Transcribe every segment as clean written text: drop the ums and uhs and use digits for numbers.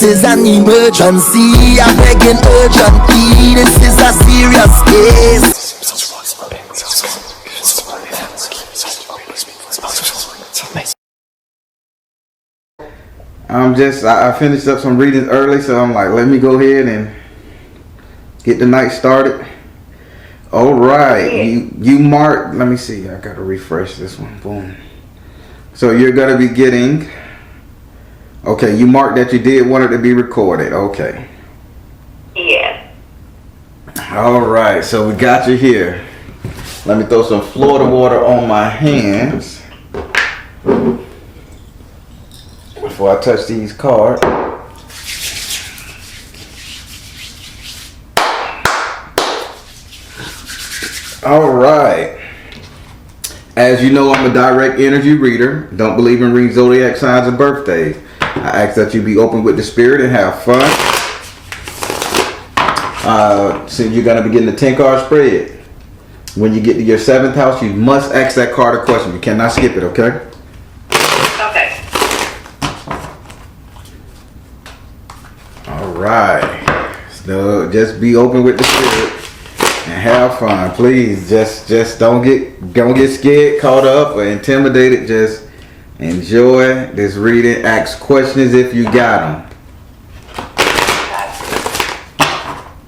is an emergency. I'm begging urgently. This is a serious case. I finished up some readings early, so I'm like, let me go ahead and get the night started. All right, you marked. Let me see. I gotta refresh this one. Boom. So you're gonna be getting. Okay, you marked that you did want it to be recorded. Okay. Yeah. All right, so we got you here. Let me throw some Florida water on my hands before I touch these cards. All right. As you know, I'm a direct energy reader. Don't believe in reading zodiac signs and birthdays. I ask that you be open with the spirit and have fun. So you're going to be getting the 10 card spread. When you get to your 7th house, you must ask that card a question. You cannot skip it, okay? Okay. All right. So just be open with the spirit and have fun, please. Just don't get scared, caught up, or intimidated. Just enjoy this reading. Ask questions if you got them.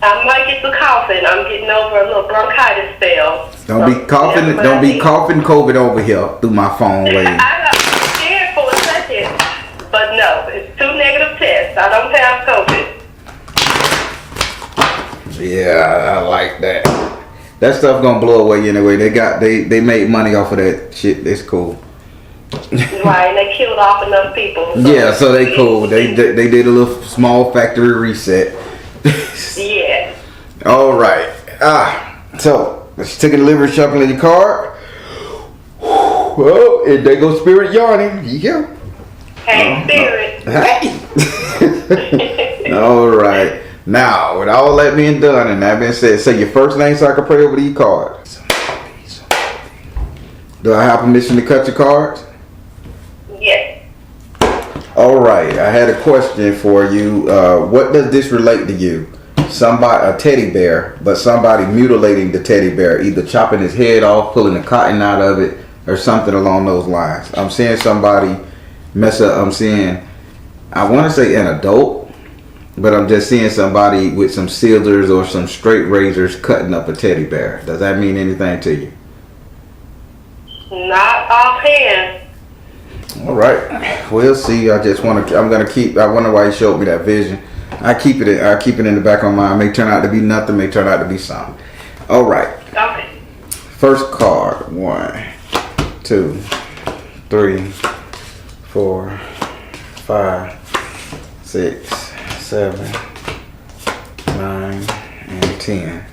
I might get the coughing. I'm getting over a little bronchitis spell. Don't be coughing. Don't be coughing COVID over here through my phone wave. I got scared for a second, but no, it's 2 negative tests. I don't have COVID. Yeah, I like that. That stuff gonna blow away anyway. They made money off of that shit. It's cool. Right, and they killed off enough people. So Yeah, so they cool. They did a little small factory reset. Yeah. All right. So let's take a delivery shuffling your card. Well, and there goes Spirit yawning. Yeah. Hey, Spirit. Hey. All right. Now, with all that being done and that being said, say your first name so I can pray over these cards. Do I have permission to cut your cards? Yes. All right. I had a question for you. What does this relate to you? A teddy bear, but somebody mutilating the teddy bear, either chopping his head off, pulling the cotton out of it, or something along those lines. I'm seeing somebody mess up. I'm seeing, I want to say an adult, but I'm just seeing somebody with some scissors or some straight razors cutting up a teddy bear. Does that mean anything to you? Not offhand. All right, we'll see. I wonder why he showed me that vision. I keep it in the back of my mind. May turn out to be nothing. May turn out to be something. All right. Okay. First card. 1, 2, 3, 4, 5, 6, 7, 9, and 10.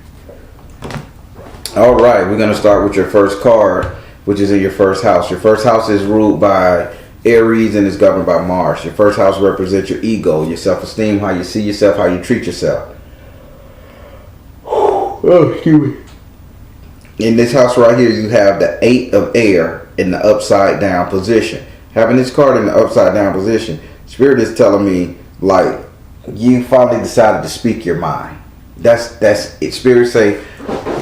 All right. We're gonna start with your first card, which is in your first house. Your first house is ruled by Aries and is governed by Mars. Your first house represents your ego, your self-esteem, how you see yourself, how you treat yourself. Oh, excuse me. In this house right here, you have the 8 of air in the upside down position. Having this card in the upside down position, Spirit is telling me like you finally decided to speak your mind. That's it. Spirit say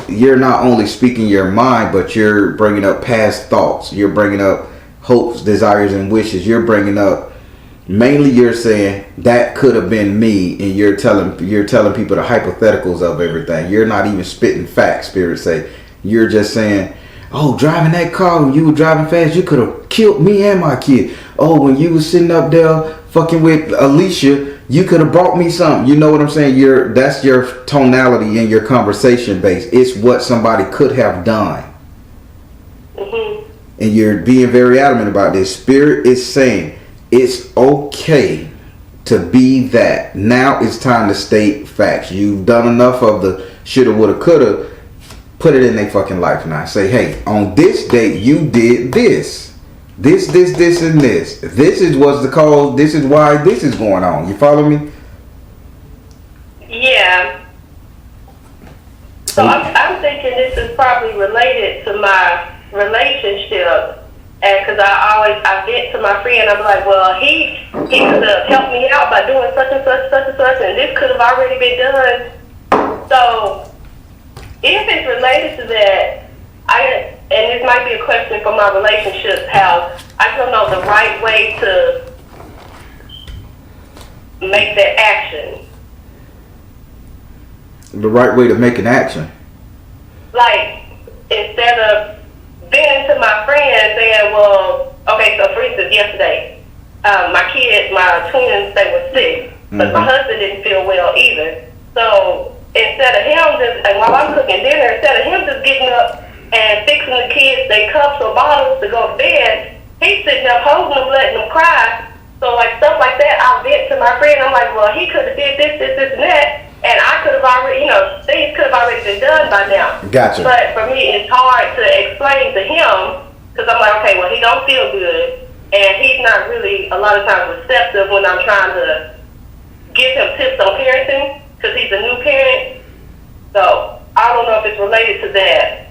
you're not only speaking your mind, but you're bringing up past thoughts. You're bringing up hopes, desires, and wishes. You're bringing up, mainly you're saying that could have been me, and you're telling people the hypotheticals of everything. You're not even spitting facts. Spirit say you're just saying, oh, driving that car when you were driving fast, you could have killed me and my kid. Oh, when you was sitting up there fucking with Alicia, you could have brought me something. You know what I'm saying? That's your tonality in your conversation base. It's what somebody could have done. And you're being very adamant about this. Spirit is saying it's okay to be that. Now it's time to state facts. You've done enough of the shoulda, woulda, coulda. Put it in their fucking life now. Say, hey, on this date you did this. This, and this. This is what's the cause. This is why this is going on. You follow me? Yeah. So I'm thinking this is probably related to my relationship, and because I vent to my friend, I'm like, well, he he could have helped me out by doing such and such, such and such, and this could have already been done. So, if it's related to that, and this might be a question for my relationship, how I don't know the right way to make that action. The right way to make an action? Like, instead of being to my friend saying, well, okay, so for instance, yesterday, my twins, they were sick, but my husband didn't feel well either. So instead of him and while I'm cooking dinner, instead of him just getting up and fixing the kids their cups or bottles to go to bed, he's sitting up holding them, letting them cry. So like stuff like that, I'll vent to my friend. I'm like, well, he could have did this, and that, and I could have already, things could have already been done by now. Gotcha. But for me, it's hard to explain to him because I'm like, okay, well, he don't feel good, and he's not really a lot of times receptive when I'm trying to give him tips on parenting because he's a new parent. So I don't know if it's related to that.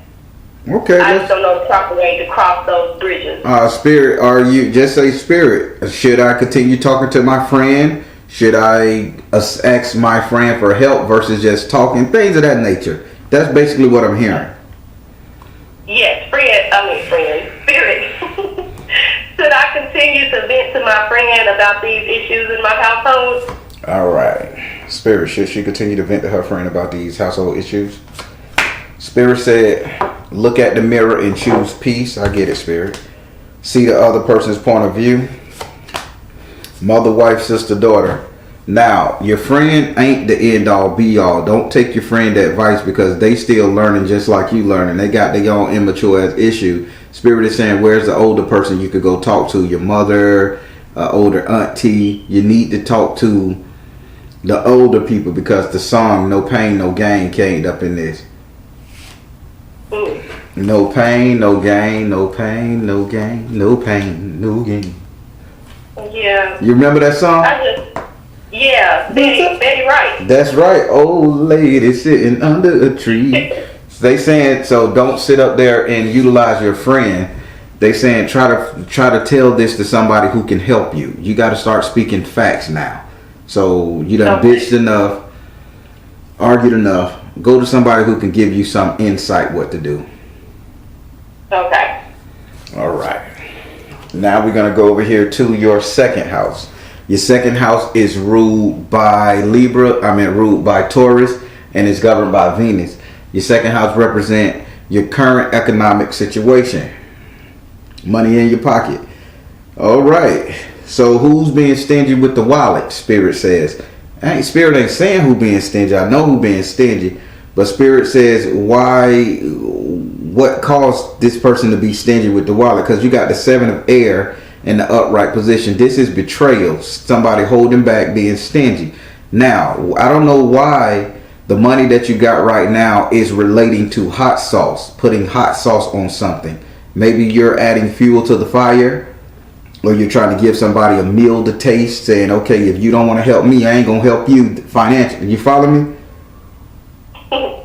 Okay. I just don't know the proper way to cross those bridges. Spirit, are you just say Spirit? Should I continue talking to my friend? Should I ask my friend for help versus just talking? Things of that nature. That's basically what I'm hearing. Yes, Spirit. Should I continue to vent to my friend about these issues in my household? All right. Spirit, should she continue to vent to her friend about these household issues? Spirit said, look at the mirror and choose peace. I get it, Spirit. See the other person's point of view. Mother, wife, sister, daughter. Now, your friend ain't the end all be all. Don't take your friend advice because they still learning just like you learning. They got their own immature ass issue. Spirit is saying, where's the older person you could go talk to? Your mother, older auntie. You need to talk to the older people because the song No Pain, No Gain came up in this. No pain, no gain, no pain, no gain, no pain, no gain. Yeah. You remember that song? Betty Wright. That's right. Old lady sitting under a tree. They saying, so don't sit up there and utilize your friend. They saying try to tell this to somebody who can help you. You got to start speaking facts now. So you done bitched enough, argued enough. Go to somebody who can give you some insight what to do. Okay. All right. Now we're going to go over here to your second house. Your second house is ruled by ruled by Taurus, and it's governed by Venus. Your second house represent your current economic situation. Money in your pocket. All right. So who's being stingy with the wallet? Spirit says. Spirit ain't saying who being stingy. I know who being stingy. But Spirit says what caused this person to be stingy with the wallet? Because you got the 7 of air in the upright position. This is betrayal. Somebody holding back, being stingy. Now, I don't know why the money that you got right now is relating to hot sauce. Putting hot sauce on something. Maybe you're adding fuel to the fire. Or you're trying to give somebody a meal to taste. Saying, okay, if you don't want to help me, I ain't going to help you financially. You follow me?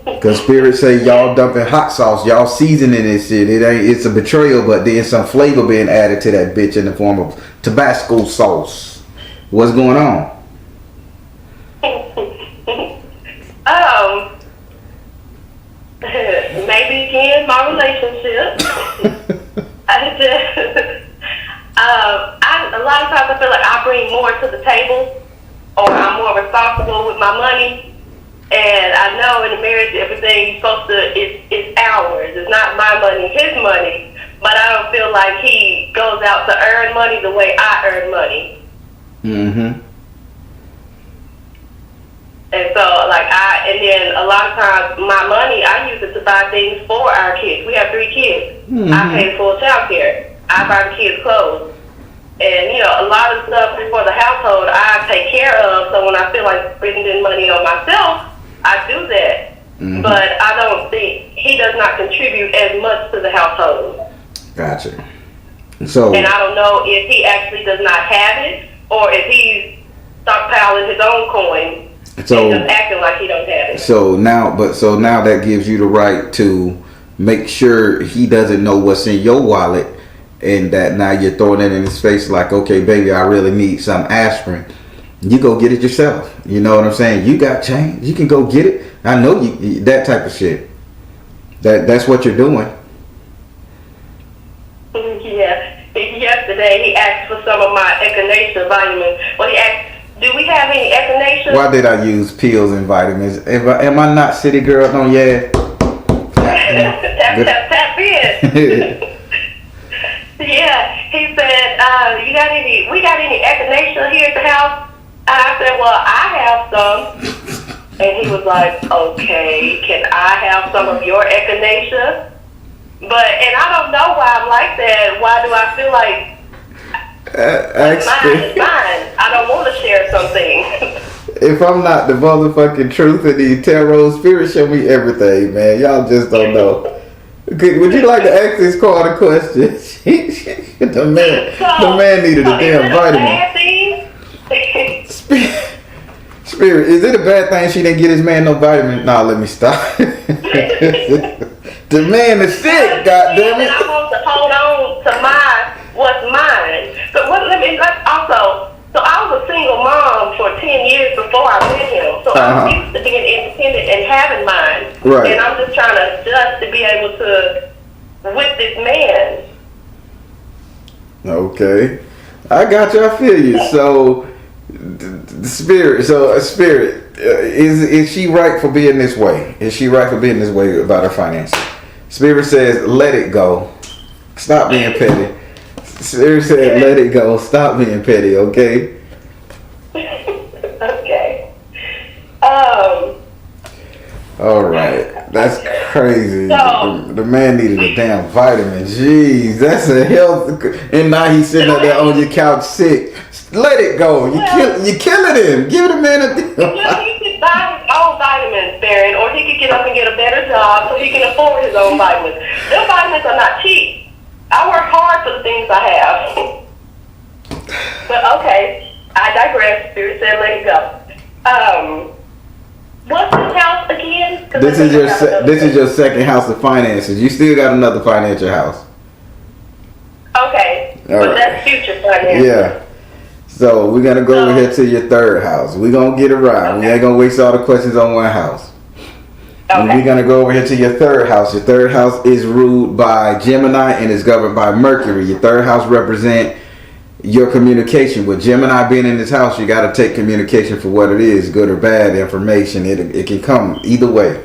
Because Spirit say y'all dumping hot sauce, y'all seasoning this shit. It's a betrayal, but then some flavor being added to that bitch in the form of Tabasco sauce. What's going on? Maybe in my relationship. A lot of times I feel like I bring more to the table, or I'm more responsible with my money. And I know in a marriage, everything you're supposed to, it's ours. It's not my money, his money. But I don't feel like he goes out to earn money the way I earn money. Mm-hmm. And so, and then a lot of times, my money, I use it to buy things for our kids. We have 3 kids. Mm-hmm. I pay full child care. I buy the kids clothes. And, a lot of stuff for the household, I take care of. So when I feel like spending money on myself, I do that. Mm-hmm. But I don't think he does not contribute as much to the household. Gotcha. So, and I don't know if he actually does not have it or if he's stockpiling his own coin and just acting like he don't have it. So now that gives you the right to make sure he doesn't know what's in your wallet and that now you're throwing it in his face like, okay, baby, I really need some aspirin. You go get it yourself. You know what I'm saying? You got change. You can go get it. I know you that type of shit. That's what you're doing. Yeah. Yesterday he asked for some of my echinacea vitamins. Well, he asked, do we have any echinacea? Why did I use pills and vitamins? Am I not city girl? No, yeah. tap in. Yeah, he said, we got any echinacea here at the house? And I said, well, I have some. And he was like, okay, can I have some of your echinacea? And I don't know why I'm like that. Why do I feel like mine is mine? I don't want to share something. If I'm not the motherfucking truth in the tarot spirit, show me everything, man. Y'all just don't know. Would you like to ask this card a question? the man needed a damn vitamin. Spirit, is it a bad thing she didn't get his man no vitamin? Nah, let me stop. The man is sick, goddammit. I want to hold on to what's mine. So I was a single mom for 10 years before I met him. So I'm used to being independent and having mine. Right. And I'm just trying to adjust to be able to with this man. Okay. I got you, I feel you. So spirit, is she right for being this way? Is she right for being this way about her finances? Spirit says, let it go. Stop being petty. Spirit said, let it go. Stop being petty, okay? Okay. Alright. That's crazy. So, the man needed a damn vitamin. Jeez, that's a health. And now he's sitting up there on your couch sick. Let it go. You're killing him. Give the man a he could buy his own vitamins, Baron, or he could get up and get a better job so he can afford his own vitamins. Those vitamins are not cheap. I work hard for the things I have. But okay, I digress. Spirit said let it go. What's this house again? This is your second house of finances. You still got another financial house. Okay, All but right. that's future finances. Yeah. So we're gonna go over here to your third house. We're gonna get it right. Okay. We ain't gonna waste all the questions on one house. Okay. We're gonna go over here to your third house. Your third house is ruled by Gemini and is governed by Mercury. Your third house represents your communication. With Gemini being in this house, you gotta take communication for what it is, good or bad information. It can come either way.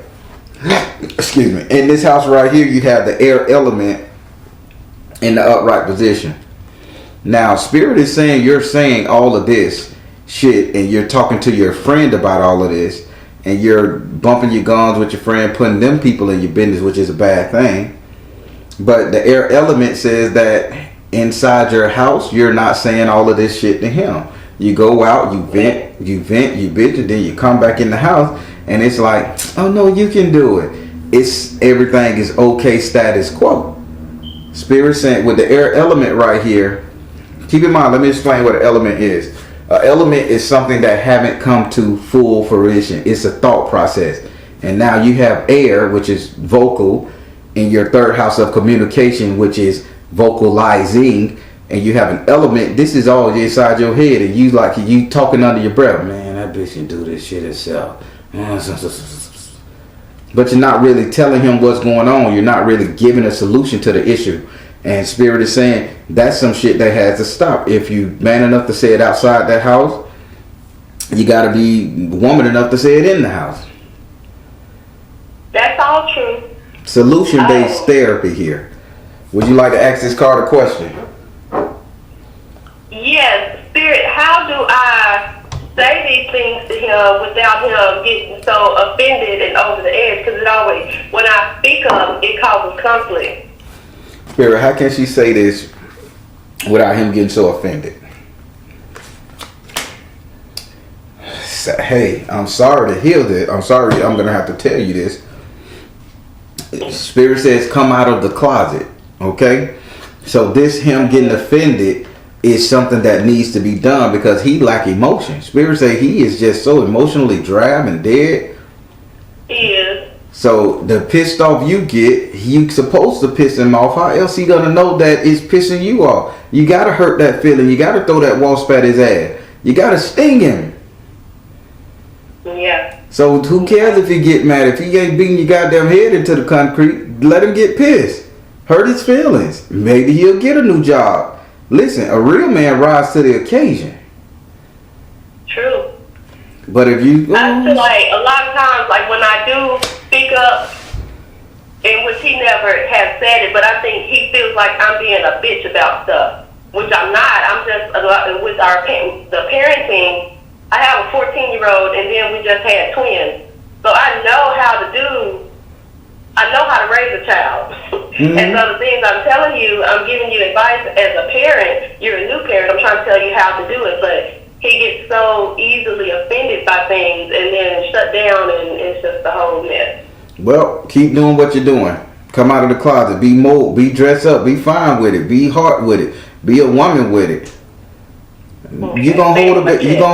Excuse me. In this house right here, you have the air element in the upright position. Now, Spirit is saying you're saying all of this shit and you're talking to your friend about all of this and you're bumping your guns with your friend, putting them people in your business, which is a bad thing. But the air element says that inside your house, you're not saying all of this shit to him. You go out, you vent, you bitch, and then you come back in the house and it's like, oh no, you can do it. It's everything is okay, status quo. Spirit saying with the air element right here, keep in mind, let me explain what an element is. An element is something that haven't come to full fruition. It's a thought process. And now you have air, which is vocal, in your third house of communication, which is vocalizing. And you have an element. This is all inside your head. And you talking under your breath. Man, that bitch can do this shit herself. But you're not really telling him what's going on. You're not really giving a solution to the issue. And Spirit is saying that's some shit that has to stop. If you man enough to say it outside that house, you got to be woman enough to say it in the house. That's all true. Solution-based therapy here. Would you like to ask this card a question? Yes, Spirit, how do I say these things to him without him getting so offended and over the edge? Because it always, when I speak of it causes conflict. Spirit, how can she say this without him getting so offended? Hey, I'm sorry to hear this. I'm sorry, I'm going to have to tell you this. Spirit says come out of the closet, okay? So this him getting offended is something that needs to be done because he lack emotion. Spirit say he is just so emotionally drab and dead. He is. So the pissed off you get, you supposed to piss him off. How else he gonna know that it's pissing you off? You gotta hurt that feeling. You gotta throw that wasp at his ass. You gotta sting him. Yeah. So who cares if he get mad? If he ain't beating your goddamn head into the concrete, let him get pissed. Hurt his feelings. Maybe he'll get a new job. Listen, a real man rises to the occasion. True. But if you... I feel like a lot of times, like when I do speak up, in which he never has said it, but I think he feels like I'm being a bitch about stuff, which I'm not. I'm just, with the parenting, I have a 14-year-old, and then we just had twins. So I know how to raise a child. Mm-hmm. And so the things I'm telling you, I'm giving you advice as a parent. You're a new parent. I'm trying to tell you how to do it, but he gets so easily offended by things and then shut down, and it's just a whole mess. Well, keep doing what you're doing. Come out of the closet. Be mold. Be dressed up. Be fine with it. Be hard with it. Be a woman with it. Okay. You gonna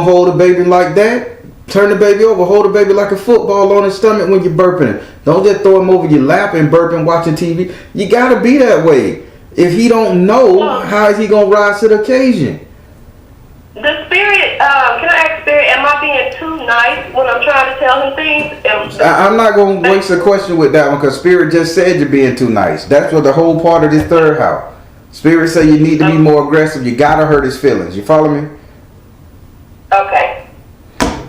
hold a baby like that? Turn the baby over. Hold the baby like a football on his stomach when you're burping. Don't just throw him over your lap and burping watching TV. You gotta be that way. If he don't know, how is he gonna rise to the occasion? The Spirit, can I ask Spirit, am I being too nice when I'm trying to tell him things? I'm not going to waste a question with that one, because Spirit just said you're being too nice. That's what the whole part of this third house. Spirit say you need to be more aggressive. You got to hurt his feelings. You follow me? Okay.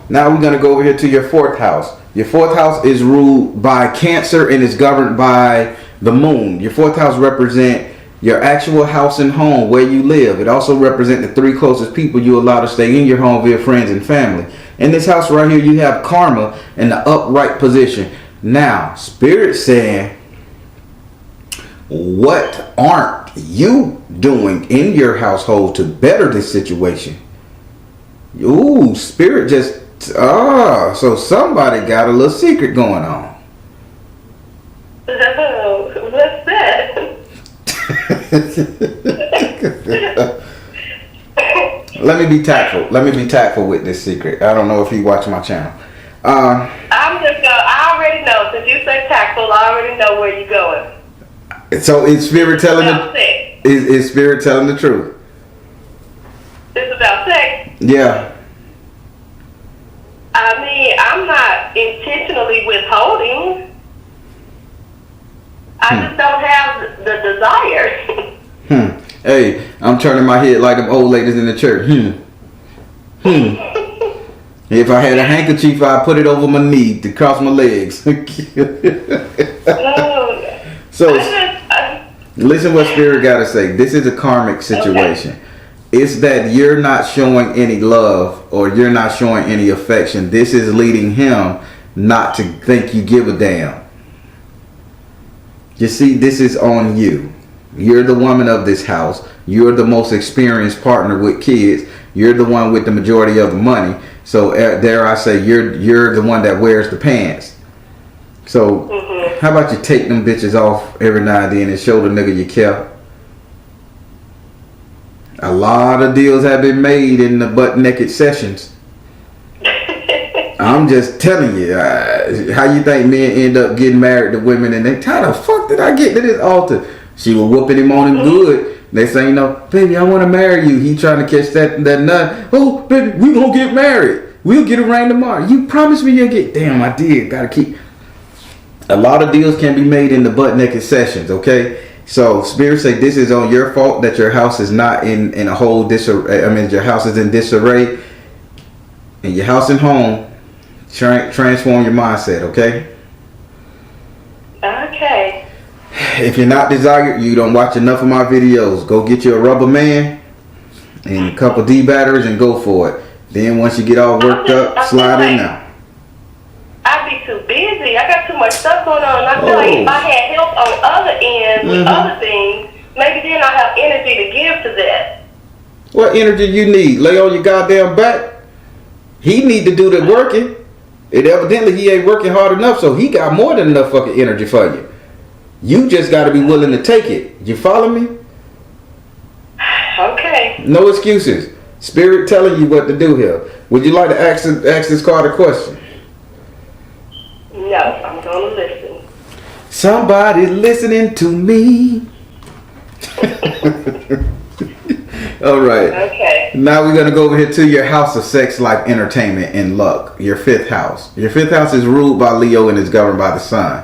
Now we're going to go over here to your fourth house. Your fourth house is ruled by Cancer and is governed by the moon. Your fourth house represents your actual house and home, where you live. It also represents the three closest people you allow to stay in your home via friends and family. In this house right here, you have karma in the upright position. Now, Spirit saying, what aren't you doing in your household to better this situation? Ooh, Spirit just, so somebody got a little secret going on. What's that? Let me be tactful with this secret. I don't know if you watch my channel. I already know. Since you say tactful, I already know where you're going. So is Spirit telling is Spirit telling the truth? It's about sex. Yeah. I mean, I'm not intentionally withholding. I just don't have the desire. Hey, I'm turning my head like them old ladies in the church. If I had a handkerchief, I'd put it over my knee to cross my legs. So, listen what Spirit got to say. This is a karmic situation. Okay. It's that you're not showing any love or you're not showing any affection. This is leading him not to think you give a damn. You see, this is on you. You're the woman of this house. You're the most experienced partner with kids. You're the one with the majority of the money. So dare I say, you're the one that wears the pants. So how about you take them bitches off every now and then and show the nigga you care? A lot of deals have been made in the butt naked sessions. I'm just telling you, how you think men end up getting married to women and they, how the fuck did I get to this altar? She was whooping him on him good. They say, baby, I want to marry you. He trying to catch that nut. Oh, baby, we gonna get married. We'll get a ring tomorrow. You promised me you'll get, damn, I did. Gotta keep. A lot of deals can be made in the butt naked sessions, okay? So Spirit say this is on your fault that your house is not in a whole disarray. I mean, your house is in disarray. And your house and home, transform your mindset, okay? Okay. If you're not desired, you don't watch enough of my videos. Go get you a rubber man and a couple D batteries and go for it. Then once you get all worked up, slide in now. I'd be too busy. I got too much stuff going on. I feel like if I had help on other ends with other things, maybe then I have energy to give to that. What energy you need? Lay on your goddamn back? He need to do the working. Evidently he ain't working hard enough, so he got more than enough fucking energy for you. You just got to be willing to take it. You follow me? Okay. No excuses. Spirit telling you what to do here. Would you like to ask this card a question? No, I'm going to listen. Somebody listening to me. All right. Okay. Now we're gonna go over here to your house of sex, life, entertainment, and luck. Your fifth house. Your fifth house is ruled by Leo and is governed by the sun.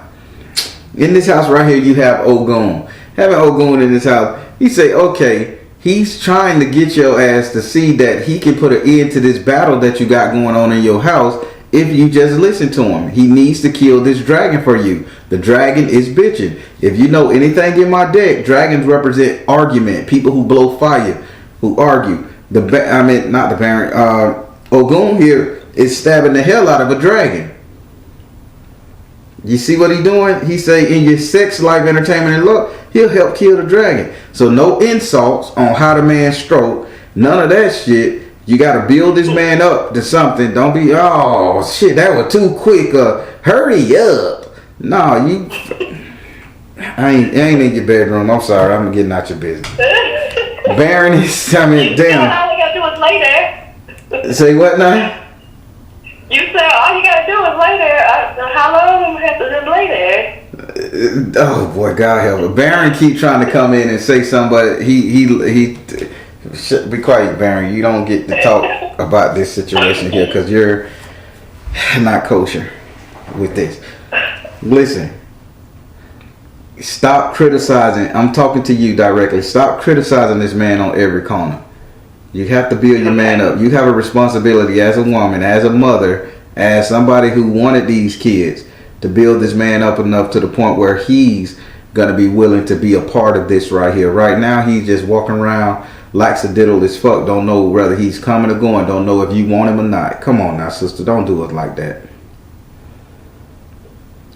In this house right here, you have Ogun. Having Ogun in this house, he say, okay, he's trying to get your ass to see that he can put an end to this battle that you got going on in your house if you just listen to him. He needs to kill this dragon for you. The dragon is bitching. If you know anything in my deck, dragons represent argument. People who blow fire, who argue. Not the Baron. Ogun here is stabbing the hell out of a dragon. You see what he doing? He say in your sex, life, entertainment, and luck, he'll help kill the dragon. So no insults on how the man stroke. None of that shit. You got to build this man up to something. Don't be, oh shit, that was too quick. Hurry up. No, I ain't in your bedroom. I'm sorry. I'm getting out your business. Baron is, damn. All you gotta do is lay there. Say what now? You said all you gotta do is lay there. How long am I have to just lay there? Oh boy, God help it. Baron keep trying to come in and say something, but he be quiet, Baron. You don't get to talk about this situation here because you're not kosher with this. Listen, stop criticizing. I'm talking to you directly. Stop criticizing this man on every corner. You have to build your man up. You have a responsibility as a woman, as a mother, as somebody who wanted these kids to build this man up enough to the point where he's going to be willing to be a part of this right here. Right now, he's just walking around laxadiddle as fuck. Don't know whether he's coming or going. Don't know if you want him or not. Come on now, sister. Don't do it like that.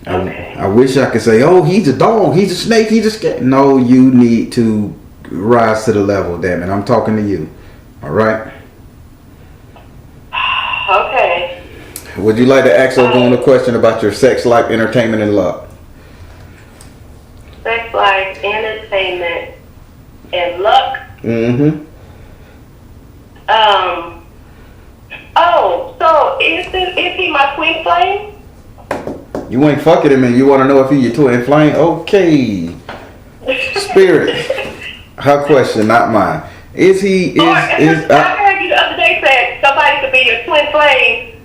I wish I could say, oh, he's a dog. He's a snake. He's a scat. No, you need to rise to the level, damn it. I'm talking to you. All right? Okay. Would you like to ask Ogun a question about your sex life, entertainment, and luck? Sex life, entertainment, and luck. Mm-hmm. Oh, so is he my twin flame? You ain't fucking him and you want to know if he your twin flame? Okay. Spirit. Her question, not mine. I heard you the other day said somebody could be your twin flame,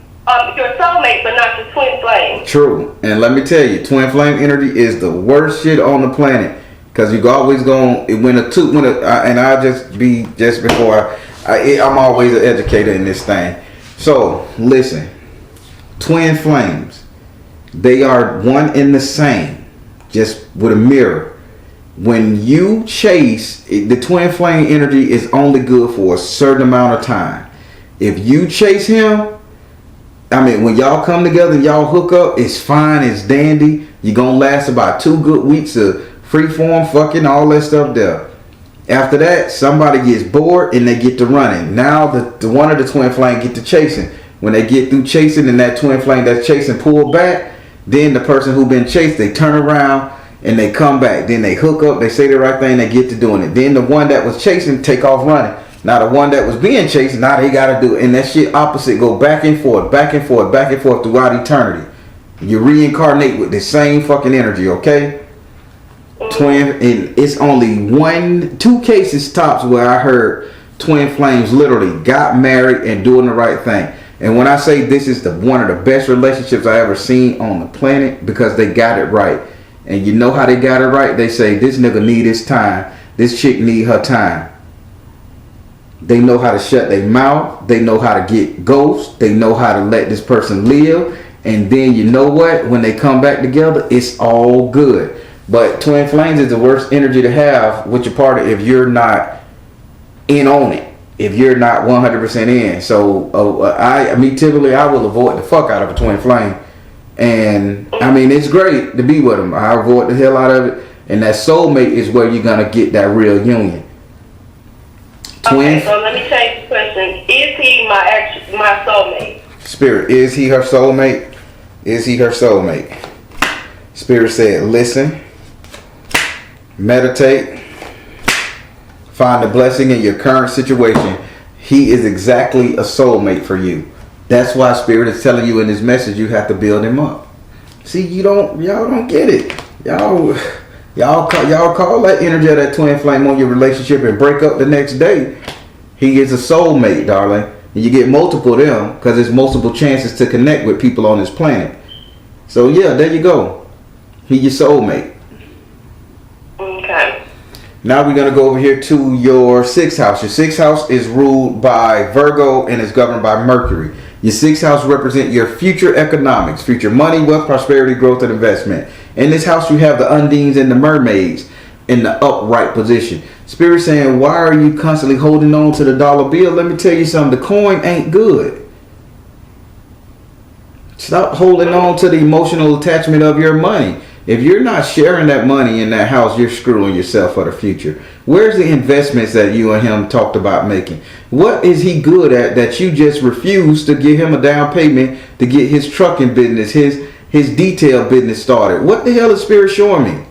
your soulmate, but not your twin flame. True. And let me tell you, twin flame energy is the worst shit on the planet. Because you always and I'll just be, just before I'm always an educator in this thing. So, listen. Twin flames. They are one and the same. Just with a mirror. When you chase, the twin flame energy is only good for a certain amount of time. If you chase him, when y'all come together and y'all hook up, it's fine, it's dandy. You're going to last about 2 good weeks of freeform, fucking, all that stuff there. After that, somebody gets bored and they get to running. Now the one of the twin flame get to chasing. When they get through chasing and that twin flame that's chasing pull back, then the person who been chased, they turn around and they come back. Then they hook up, they say the right thing, they get to doing it. Then the one that was chasing take off running. Now the one that was being chased, now they gotta do it. And that shit opposite go back and forth, back and forth, back and forth throughout eternity. You reincarnate with the same fucking energy, okay? Twin, and it's only 2 cases tops where I heard twin flames literally got married and doing the right thing. And when I say this is one of the best relationships I ever seen on the planet, because they got it right. And you know how they got it right? They say this nigga need his time, this chick need her time. They know how to shut their mouth. They know how to get ghosts. They know how to let this person live. And then you know what? When they come back together, it's all good. But twin flames is the worst energy to have with your partner if you're not in on it. If you're not 100% in. So typically I will avoid the fuck out of a twin flame. And it's great to be with them. I avoid the hell out of it. And that soulmate is where you're going to get that real union. Okay, so let me change the question. Is he my soulmate? Spirit, is he her soulmate? Is he her soulmate? Spirit said, listen, meditate, find the blessing in your current situation. He is exactly a soulmate for you. That's why Spirit is telling you in this message you have to build him up. See, y'all don't get it. Y'all call that energy of that twin flame on your relationship and break up the next day. He is a soulmate, darling. And you get multiple of them because there's multiple chances to connect with people on this planet. So yeah, there you go. He your soulmate. Okay. Now we're going to go over here to your 6th house. Your 6th house is ruled by Virgo and is governed by Mercury. Your 6th house represents your future economics, future money, wealth, prosperity, growth, and investment. In this house, you have the undines and the mermaids in the upright position. Spirit saying, why are you constantly holding on to the dollar bill? Let me tell you something. The coin ain't good. Stop holding on to the emotional attachment of your money. If you're not sharing that money in that house, you're screwing yourself for the future. Where's the investments that you and him talked about making? What is he good at that you just refuse to give him a down payment to get his trucking business, his detail business started? What the hell is Spirit showing me?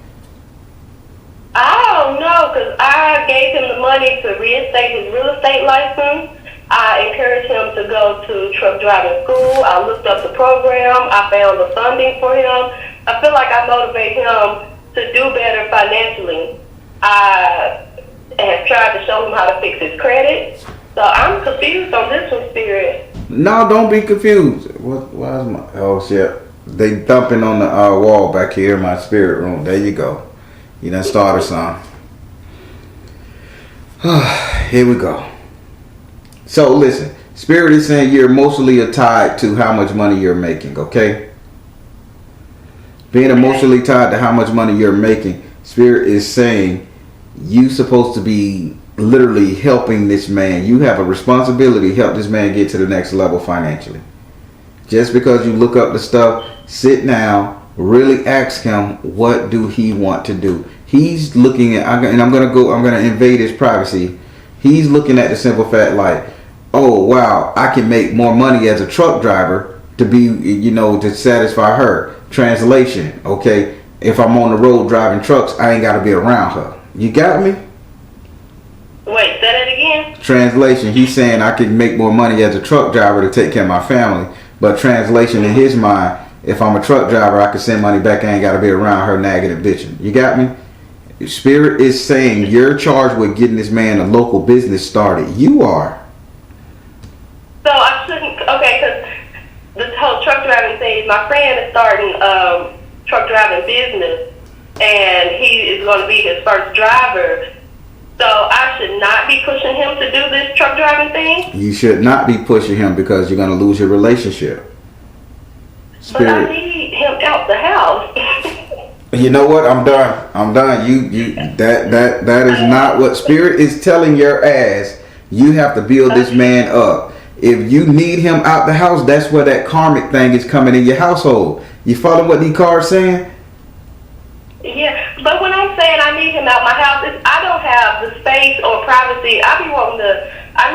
I don't know, because I gave him the money to reinstate his real estate license. I encouraged him to go to truck driving school. I looked up the program. I found the funding for him. I feel like I motivate him to do better financially. I have tried to show him how to fix his credit. So I'm confused on this one, Spirit. No, don't be confused. Why is my... Oh, shit. They thumping on the wall back here in my spirit room. There you go. You done started some. Here we go. So listen, Spirit is saying you're emotionally tied to how much money you're making, okay? Being emotionally tied to how much money you're making, Spirit is saying you supposed to be literally helping this man. You have a responsibility to help this man get to the next level financially. Just because you look up the stuff, sit down, really ask him, what do he want to do? He's looking at, and I'm going to invade his privacy. He's looking at the simple fact like, oh, wow, I can make more money as a truck driver to be, to satisfy her. Translation, okay? If I'm on the road driving trucks, I ain't got to be around her. You got me? Wait, say that again? Translation, he's saying I can make more money as a truck driver to take care of my family. But translation in his mind, if I'm a truck driver, I can send money back. I ain't got to be around her nagging and bitching. You got me? Spirit is saying you're charged with getting this man a local business started. You are. So I shouldn't, okay, because this whole truck driving thing, my friend is starting truck driving business, and he is going to be his first driver. So I should not be pushing him to do this truck driving thing? You should not be pushing him because you're going to lose your relationship. Spirit. But I need him out the house. You know what? I'm done. That is not what Spirit is telling your ass. You have to build this man up. If you need him out the house, that's where that karmic thing is coming in your household. You follow what these cards saying? Yeah, but when I'm saying I need him out my house, I don't have the space or privacy. I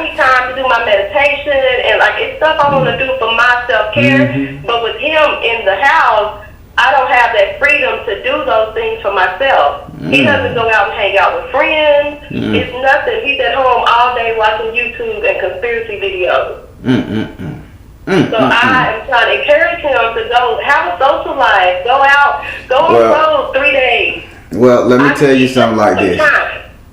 need time to do my meditation and it's stuff I want to do for my self-care. Mm-hmm. But with him in the house, I don't have that freedom to do those things for myself. He doesn't go out and hang out with friends. It's nothing. He's at home all day watching YouTube and conspiracy videos. So I am trying to encourage him to go have a social life, go out, go on the road 3 days. Well, let me tell you something like this.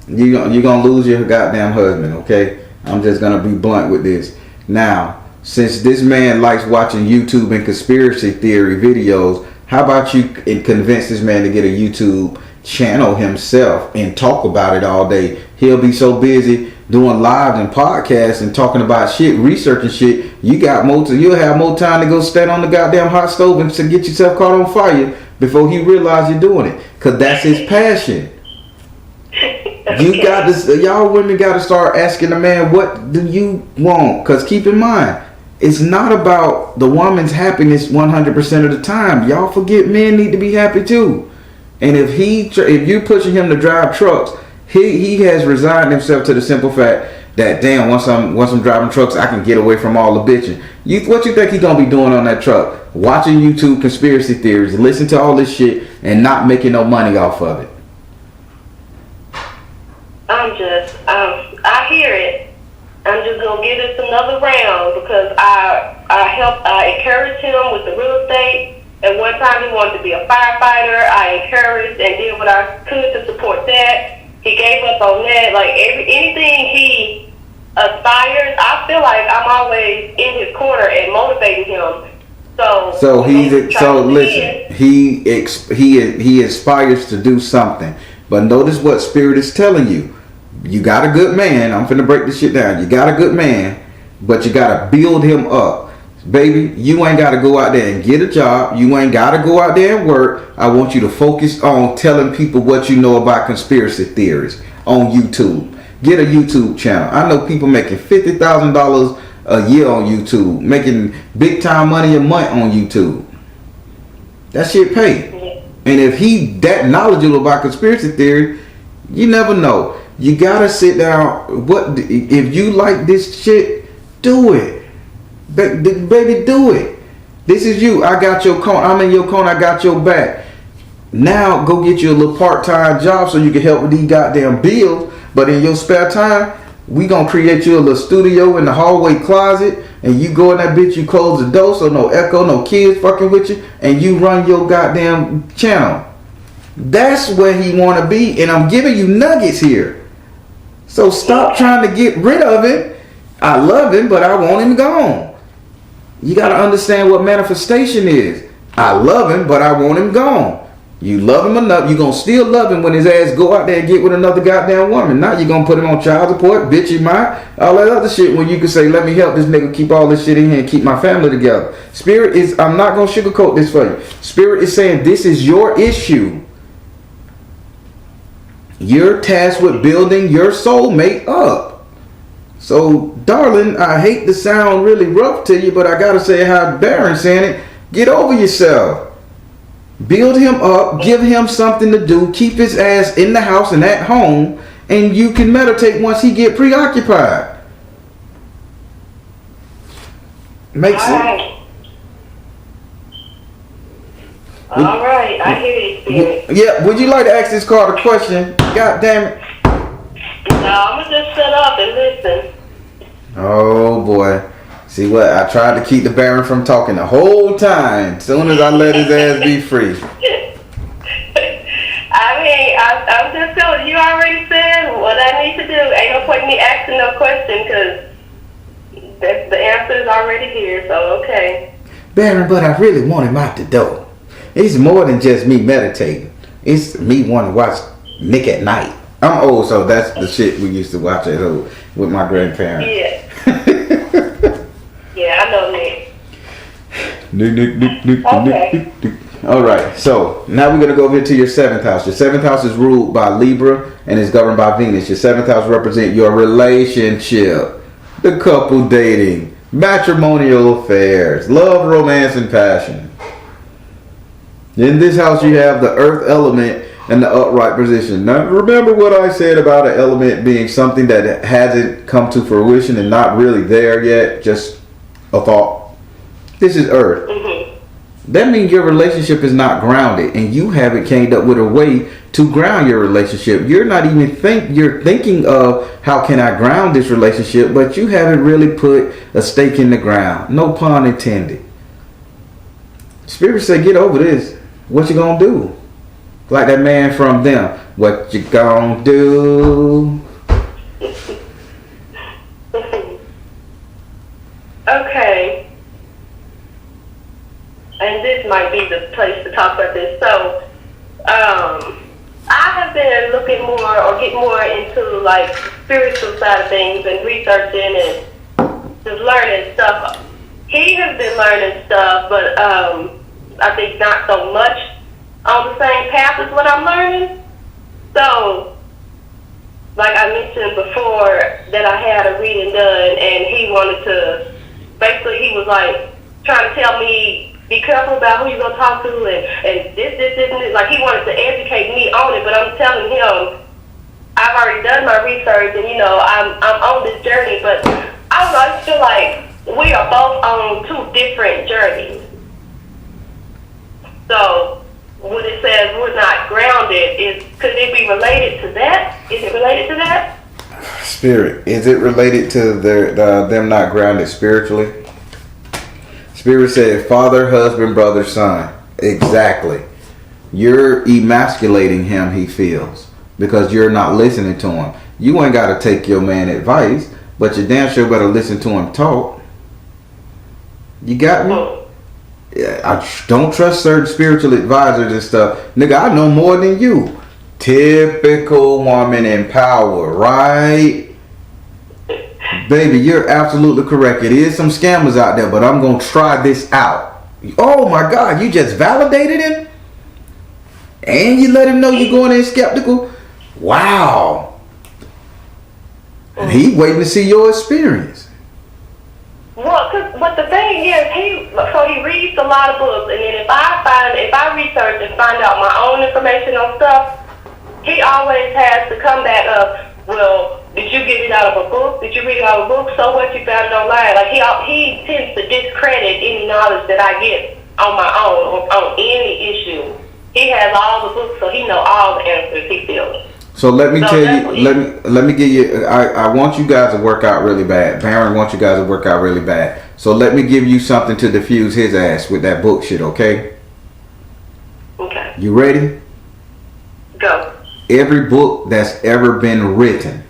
You're going to lose your goddamn husband, okay? I'm just going to be blunt with this. Now, since this man likes watching YouTube and conspiracy theory videos, how about you convince this man to get a YouTube channel himself and talk about it all day? He'll be so busy doing lives and podcasts and talking about shit, researching shit. You'll have more time to go stand on the goddamn hot stove and to get yourself caught on fire before he realizes you're doing it. Because that's his passion. Y'all women got to start asking the man, what do you want? Because keep in mind, it's not about the woman's happiness 100% of the time. Y'all forget men need to be happy too. And if you're pushing him to drive trucks, he has resigned himself to the simple fact that damn, once I'm driving trucks, I can get away from all the bitching. What you think he's gonna be doing on that truck? Watching YouTube conspiracy theories, listen to all this shit, and not making no money off of it. I hear it. I'm just gonna give this another round because I encourage him with the real estate At one time, he wanted to be a firefighter. I encouraged and did what I could to support that. He gave up on that. Like anything he aspires, I feel like I'm always in his corner and motivating him. So he aspires to do something. But notice what Spirit is telling you. You got a good man. I'm finna break this shit down. You got a good man, but you gotta build him up. Baby, you ain't gotta go out there and get a job. You ain't gotta go out there and work. I want you to focus on telling people what you know about conspiracy theories on YouTube. Get a YouTube channel. I know people making $50,000 a year on YouTube, making big time money a month on YouTube. That shit pay. And if he that knowledgeable about conspiracy theory, you never know. You gotta sit down. What if you like this shit? Do it, baby. Do it. This is you. I got your corner. I'm in your corner. I got your back. Now go get you a little part-time job so you can help with these goddamn bills. But in your spare time, we gonna create you a little studio in the hallway closet, and you go in that bitch. You close the door so no echo, no kids fucking with you, and you run your goddamn channel. That's where he wanna be, and I'm giving you nuggets here. So stop trying to get rid of it. I love him, but I want him gone. You got to understand what manifestation is. I love him, but I want him gone. You love him enough. You're going to still love him when his ass go out there and get with another goddamn woman. Now you're going to put him on child support, bitch, you might. All that other shit when you can say, let me help this nigga keep all this shit in here and keep my family together. Spirit is, I'm not going to sugarcoat this for you. Spirit is saying this is your issue. You're tasked with building your soulmate up. So, darling, I hate to sound really rough to you, but I gotta say how Baron's saying it. Get over yourself. Build him up. Give him something to do. Keep his ass in the house and at home, and you can meditate once he get preoccupied. Makes sense. All right, I hear you, Spirit. Yeah, would you like to ask this card a question? God damn it. No, I'm gonna just shut up and listen. Oh boy. See what? I tried to keep the Baron from talking the whole time. As soon as I let his ass be free. I mean, I'm just telling you, already said what I need to do. Ain't no point in me asking no question because the answer is already here, so okay. Baron, but I really want him out the door. It's more than just me meditating. It's me wanting to watch Nick at Night. I'm old, so that's the shit we used to watch at home with my grandparents. Yeah. Yeah, I know Nick. Okay. All right, so now we're going to go over to your 7th house. Your 7th house is ruled by Libra and is governed by Venus. Your 7th house represents your relationship, the couple dating, matrimonial affairs, love, romance, and passion. In this house, you have the earth element and the upright position. Now, remember what I said about an element being something that hasn't come to fruition and not really there yet, just a thought. This is earth. Mm-hmm. That means your relationship is not grounded, and you haven't came up with a way to ground your relationship. You're not even you're thinking of how can I ground this relationship, but you haven't really put a stake in the ground. No pun intended. Spirit say, get over this. What you gonna do? Like that man from Them. What you gonna do? Okay. And this might be the place to talk about this. So, I have been looking more or getting more into like the spiritual side of things and researching and just learning stuff. He has been learning stuff, but I think not so much on the same path as what I'm learning. So, like I mentioned before, that I had a reading done, and he wanted to, basically he was like trying to tell me, be careful about who you're going to talk to, and this, and this. Like he wanted to educate me on it, but I'm telling him, I've already done my research, and I'm on this journey, but I don't know, I just feel like we are both on two different journeys. So when it says we're not grounded, could it be related to that? Is it related to that? Spirit, is it related to them not grounded spiritually? Spirit said father, husband, brother, son. Exactly. You're emasculating him, he feels, because you're not listening to him. You ain't got to take your man advice, but you damn sure better listen to him talk. You got me? Yeah, I don't trust certain spiritual advisors and stuff. Nigga, I know more than you. Typical woman in power, right? Baby, you're absolutely correct. It is some scammers out there, but I'm going to try this out. Oh my God, you just validated him? And you let him know you're going in skeptical? Wow. And he waiting to see your experience. Well, but the thing is, he reads a lot of books, and then if I research and find out my own information on stuff, he always has to come back up. Well, did you get it out of a book? Did you read it out of a book? So what, you found it online? Like he tends to discredit any knowledge that I get on my own on any issue. He has all the books, so he know all the answers. He feels. So let me tell you. Let me give you. I want you guys to work out really bad. Baron wants you guys to work out really bad. So let me give you something to diffuse his ass with that book shit. Okay. Okay. You ready? Go. Every book that's ever been written.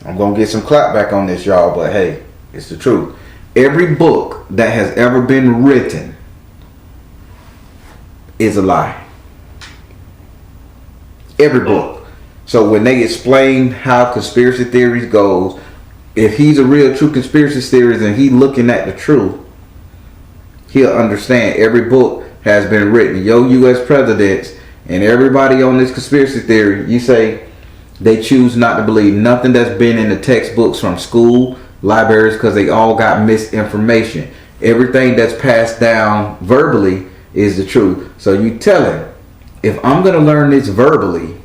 I'm gonna get some clap back on this, y'all. But hey, it's the truth. Every book that has ever been written is a lie. Every book. So when they explain how conspiracy theories goes, if he's a real true conspiracy theorist and he's looking at the truth, he'll understand every book has been written. Yo, U.S. presidents and everybody on this conspiracy theory, you say they choose not to believe nothing that's been in the textbooks from school, libraries, because they all got misinformation. Everything that's passed down verbally is the truth. So you tell him, if I'm going to learn this verbally,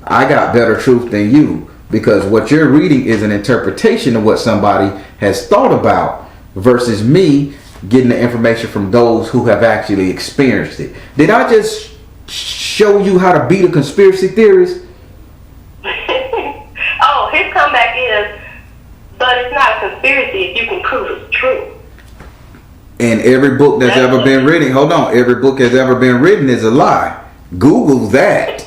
I got better truth than you, because what you're reading is an interpretation of what somebody has thought about versus me getting the information from those who have actually experienced it. Did I just show you how to beat a conspiracy theorist? Oh, his comeback is, but it's not a conspiracy if you can prove it's true. And every book that's ever been written, hold on, every book that's ever been written is a lie. Google that.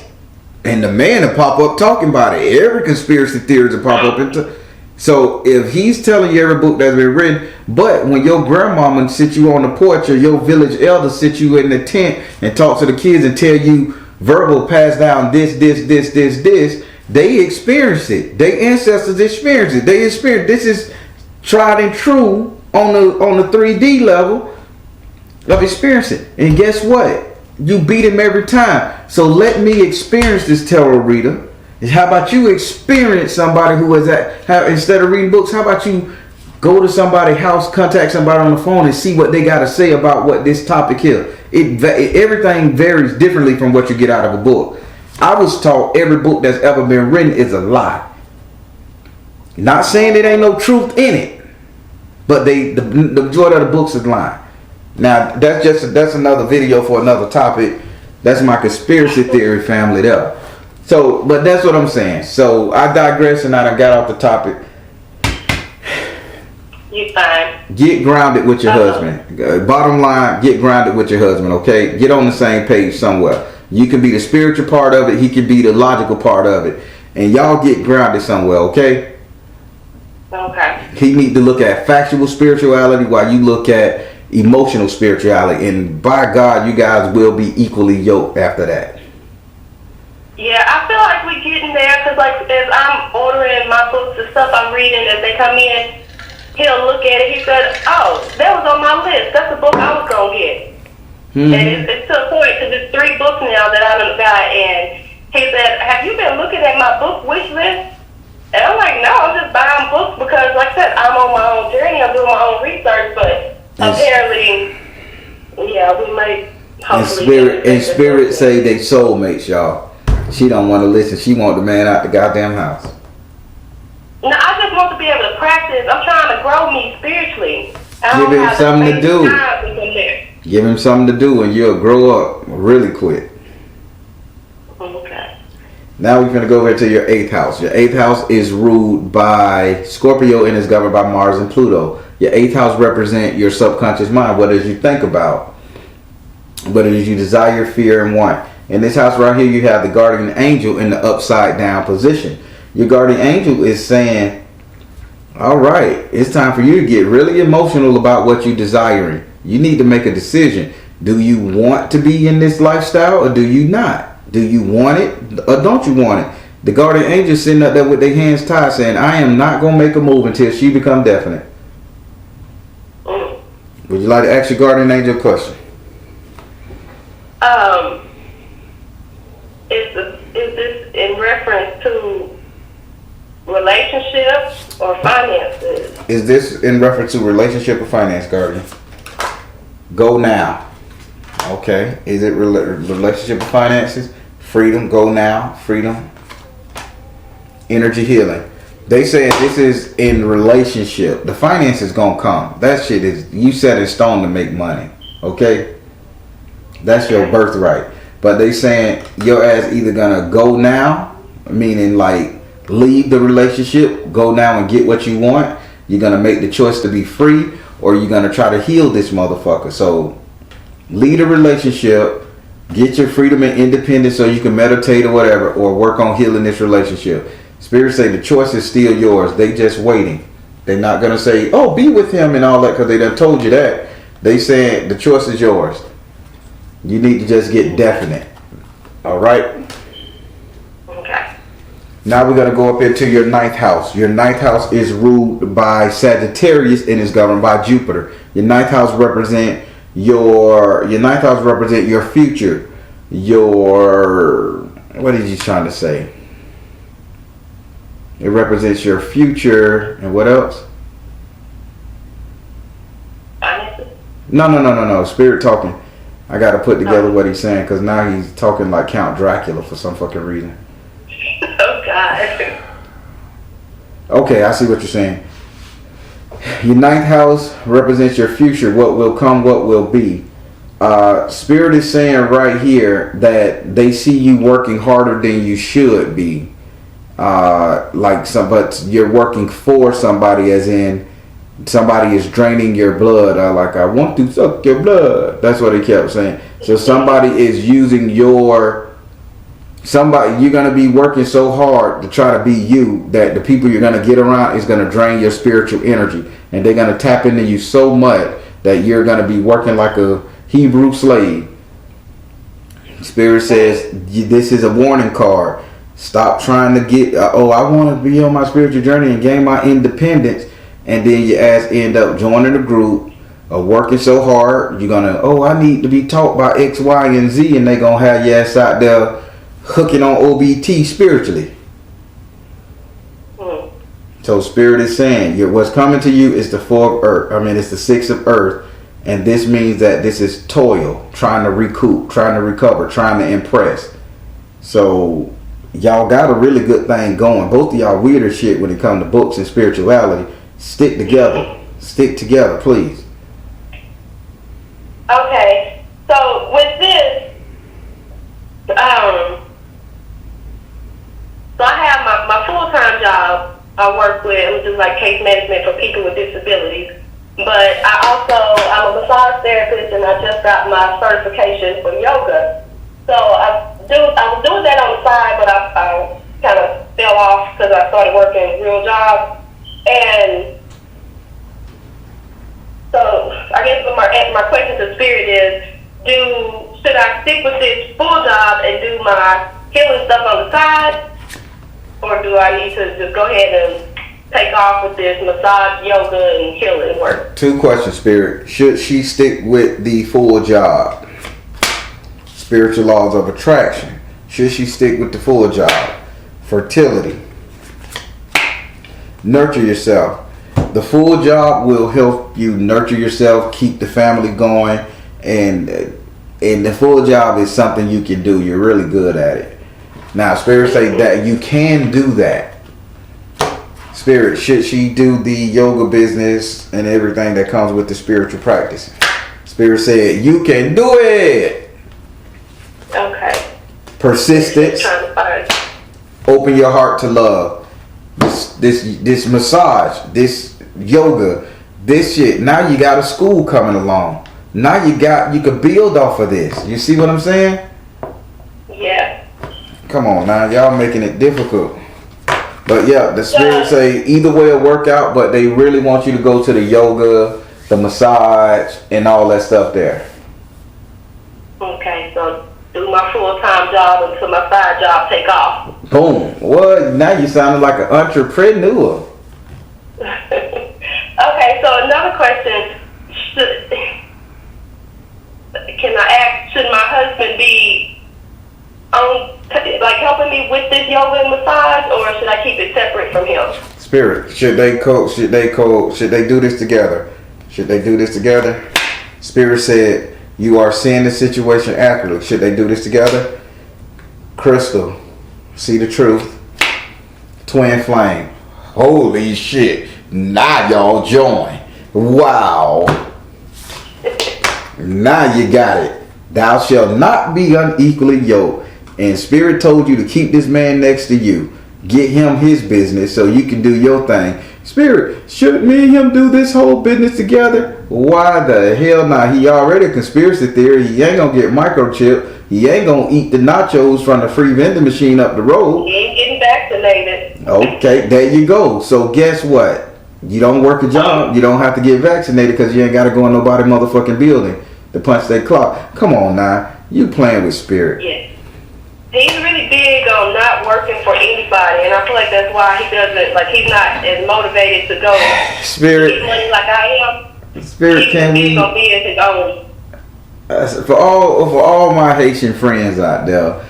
And the man will pop up talking about it. Every conspiracy theorist will pop up into. So if he's telling you every book that's been written, but when your grandmama sits you on the porch or your village elder sits you in the tent and talk to the kids and tell you verbal pass down this, they experience it. Their ancestors experience it. They experience this is tried and true on the 3D level of experiencing. And guess what? You beat him every time. So let me experience this tarot reader. How about you experience somebody who is instead of reading books, how about you go to somebody's house, contact somebody on the phone and see what they got to say about what this topic is. Everything varies differently from what you get out of a book. I was taught every book that's ever been written is a lie. Not saying there ain't no truth in it, but the majority of the books is lying. Now that's another video for another topic. That's my conspiracy theory family there. So, but that's what I'm saying. So I digress and I got off the topic. You fine. Get grounded with your husband. Bottom line, get grounded with your husband, okay? Get on the same page somewhere. You can be the spiritual part of it. He can be the logical part of it. And y'all get grounded somewhere, okay? Okay. He need to look at factual spirituality while you look at emotional spirituality. And by God, you guys will be equally yoked after that. Yeah, I feel like we're getting there because, like, as I'm ordering my books and stuff I'm reading as they come in, he'll look at it. He said, "Oh, that was on my list. That's the book I was gonna get." Mm-hmm. And it's to a point because it's 3 books now that I done got. And he said, "Have you been looking at my book wish list?" And I'm like, "No, I'm just buying books because, like I said, I'm on my own journey. I'm doing my own research, but apparently, yeah, we might." And spirit say they soulmates, y'all. She don't want to listen. She want the man out the goddamn house. No, I just want to be able to practice. I'm trying to grow me spiritually. Give him something to do. Give him something to do and you'll grow up really quick. Okay. Now we're going to go over to your 8th house. Your 8th house is ruled by Scorpio and is governed by Mars and Pluto. Your 8th house represents your subconscious mind. What does you think about? but it is you desire, fear, and want. In this house right here, you have the guardian angel in the upside down position. Your guardian angel is saying, all right, it's time for you to get really emotional about what you're desiring. You need to make a decision. Do you want to be in this lifestyle or do you not? Do you want it or don't you want it? The guardian angel sitting up there with their hands tied saying, I am not going to make a move until she become definite. Would you like to ask your guardian angel a question? Is this in reference to relationships or finances? Is this in reference to relationship or finance, guardian? Go now. Okay. Is it relationship or finances? Freedom. Go now. Freedom. Energy healing. They say this is in relationship. The finance is gonna come. That shit is you set in stone to make money. Okay. That's your birthright. But they saying your ass either gonna go now, meaning like leave the relationship, go now and get what you want. You're gonna make the choice to be free, or you're gonna try to heal this motherfucker. So leave the relationship, get your freedom and independence so you can meditate or whatever, or work on healing this relationship. Spirit say the choice is still yours. They just waiting. They're not gonna say, oh, be with him and all that, because they done told you that. They saying the choice is yours. You need to just get definite. All right. Okay. Now we're gonna go up into your ninth house. Your ninth house is ruled by Sagittarius and is governed by Jupiter. Your ninth house represent your future. What is he trying to say? It represents your future and what else? No. Spirit talking. I got to put together what he's saying because now he's talking like Count Dracula for some fucking reason. Oh, God. Okay, I see what you're saying. Your ninth house represents your future, what will come, what will be. Spirit is saying right here that they see you working harder than you should be. But you're working for somebody, as in somebody is draining your blood. Like, I want to suck your blood. That's what he kept saying. So somebody is using you're going to be working so hard to try to be you that the people you're going to get around is going to drain your spiritual energy. And they're going to tap into you so much that you're going to be working like a Hebrew slave. Spirit says this is a warning card. Stop trying to get, I want to be on my spiritual journey and gain my independence. And then your ass end up joining a group or working so hard. You're going to, I need to be taught by X, Y, and Z. And they're going to have your ass out there hooking on OBT spiritually. So Spirit is saying what's coming to you is the four of earth. It's the six of earth. And this means that this is toil, trying to recoup, trying to recover, trying to impress. So y'all got a really good thing going. Both of y'all weird as shit when it comes to books and spirituality. Stick together. Stick together, please. Okay. So with this, so I have my full-time job. I work with, just like case management for people with disabilities. But I'm a massage therapist, and I just got my certification for yoga. So I was doing that on the side, but I kind of fell off because I started working real jobs. And so I guess my question to Spirit is, should I stick with this full job and do my healing stuff on the side? Or do I need to just go ahead and take off with this massage, yoga, and healing work? 2 questions, Spirit. Should she stick with the full job? Spiritual laws of attraction. Should she stick with the full job? Fertility. Nurture yourself. The full job will help you nurture yourself, keep the family going, and the full job is something you can do. You're really good at it. Now, Spirit say that you can do that. Spirit, should she do the yoga business and everything that comes with the spiritual practice? Spirit said you can do it. Okay. Persistence. Open your heart to love. This massage, this yoga, this shit. Now you got a school coming along. Now you could build off of this. You see what I'm saying? Yeah. Come on now, y'all making it difficult. But yeah, the spirit say either way will work out, but they really want you to go to the yoga, the massage, and all that stuff there. Okay, so do my full-time job until my side job take off. Boom. What? Now you sounding like an entrepreneur. Okay, so another question. Can I ask, should my husband be like helping me with this yoga and massage, or should I keep it separate from him? Spirit, should they do this together? Should they do this together? Spirit said, you are seeing the situation accurately. Should they do this together? Crystal, see the truth. Twin flame. Holy shit. Now y'all join. Wow. Now you got it. Thou shalt not be unequally yoked. And Spirit told you to keep this man next to you. Get him his business so you can do your thing. Spirit, should me and him do this whole business together? Why the hell not? He already a conspiracy theory. He ain't gonna get microchipped. He ain't gonna eat the nachos from the free vending machine up the road. He ain't getting vaccinated. Okay, there you go. So guess what? You don't work a job. You don't have to get vaccinated because you ain't got to go in nobody motherfucking building to punch their clock. Come on now. You playing with Spirit. Yes. He's really big on not working for anybody, and I feel like that's why he doesn't, like, he's not as motivated to go Spirit, get money like I am. Spirit, can we? He's gonna be as his own. For all my Haitian friends out there,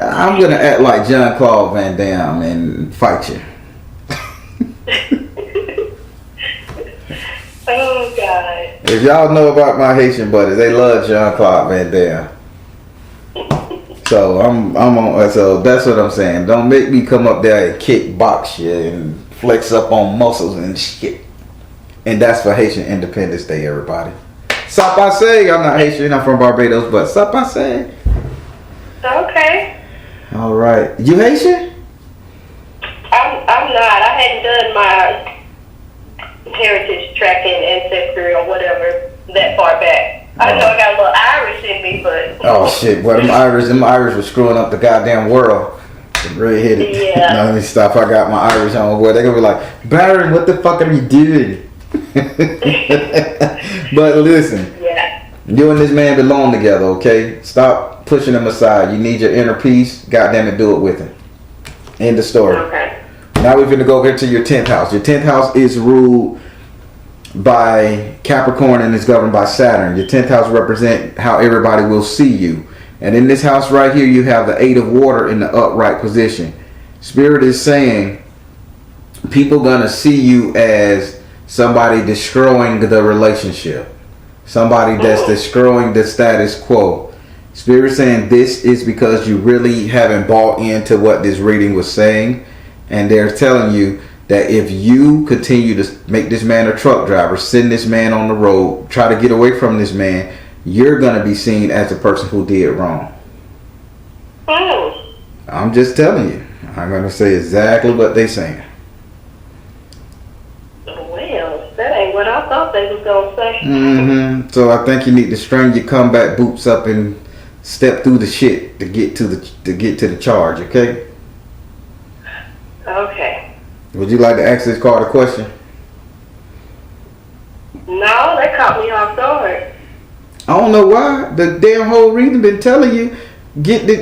I'm gonna act like Jean-Claude Van Damme and fight you. Oh God! If y'all know about my Haitian buddies, they love Jean-Claude Van Damme. So I'm on. So that's what I'm saying. Don't make me come up there and kickbox you and flex up on muscles and shit. And that's for Haitian Independence Day, everybody. Ça passe. I'm not Haitian. I'm from Barbados, but ça passe. Okay. All right. You Haitian? I'm not. I hadn't done my heritage tracking, ancestry, or whatever that far back. I know I got a little Irish in me, but... Oh, shit. Well, them Irish were screwing up the goddamn world. Red-headed. Yeah. Now, let me stop. I got my Irish on. Boy, they're going to be like, Baron, what the fuck are you doing? But listen. Yeah. You and this man belong together, okay? Stop pushing him aside. You need your inner peace. Goddamn it, do it with him. End of story. Okay. Now we're going to go over to your 10th house. Your 10th house is ruled by Capricorn and is governed by Saturn. Your 10th house represents how everybody will see you. And in this house right here, you have the 8 of water in the upright position. Spirit is saying people gonna see you as somebody destroying the relationship. Somebody that's destroying the status quo. Spirit saying this is because you really haven't bought into what this reading was saying. And they're telling you that if you continue to make this man a truck driver, send this man on the road, try to get away from this man, you're going to be seen as the person who did wrong. I'm just telling you. I'm going to say exactly what they're saying. Well, that ain't what I thought they was going to say. Mm-hmm. So I think you need to string your comeback boots up and step through the shit to get to the charge, okay? Okay. Would you like to ask this card a question? No, that caught me off guard. I don't know why. The damn whole reading been telling you get the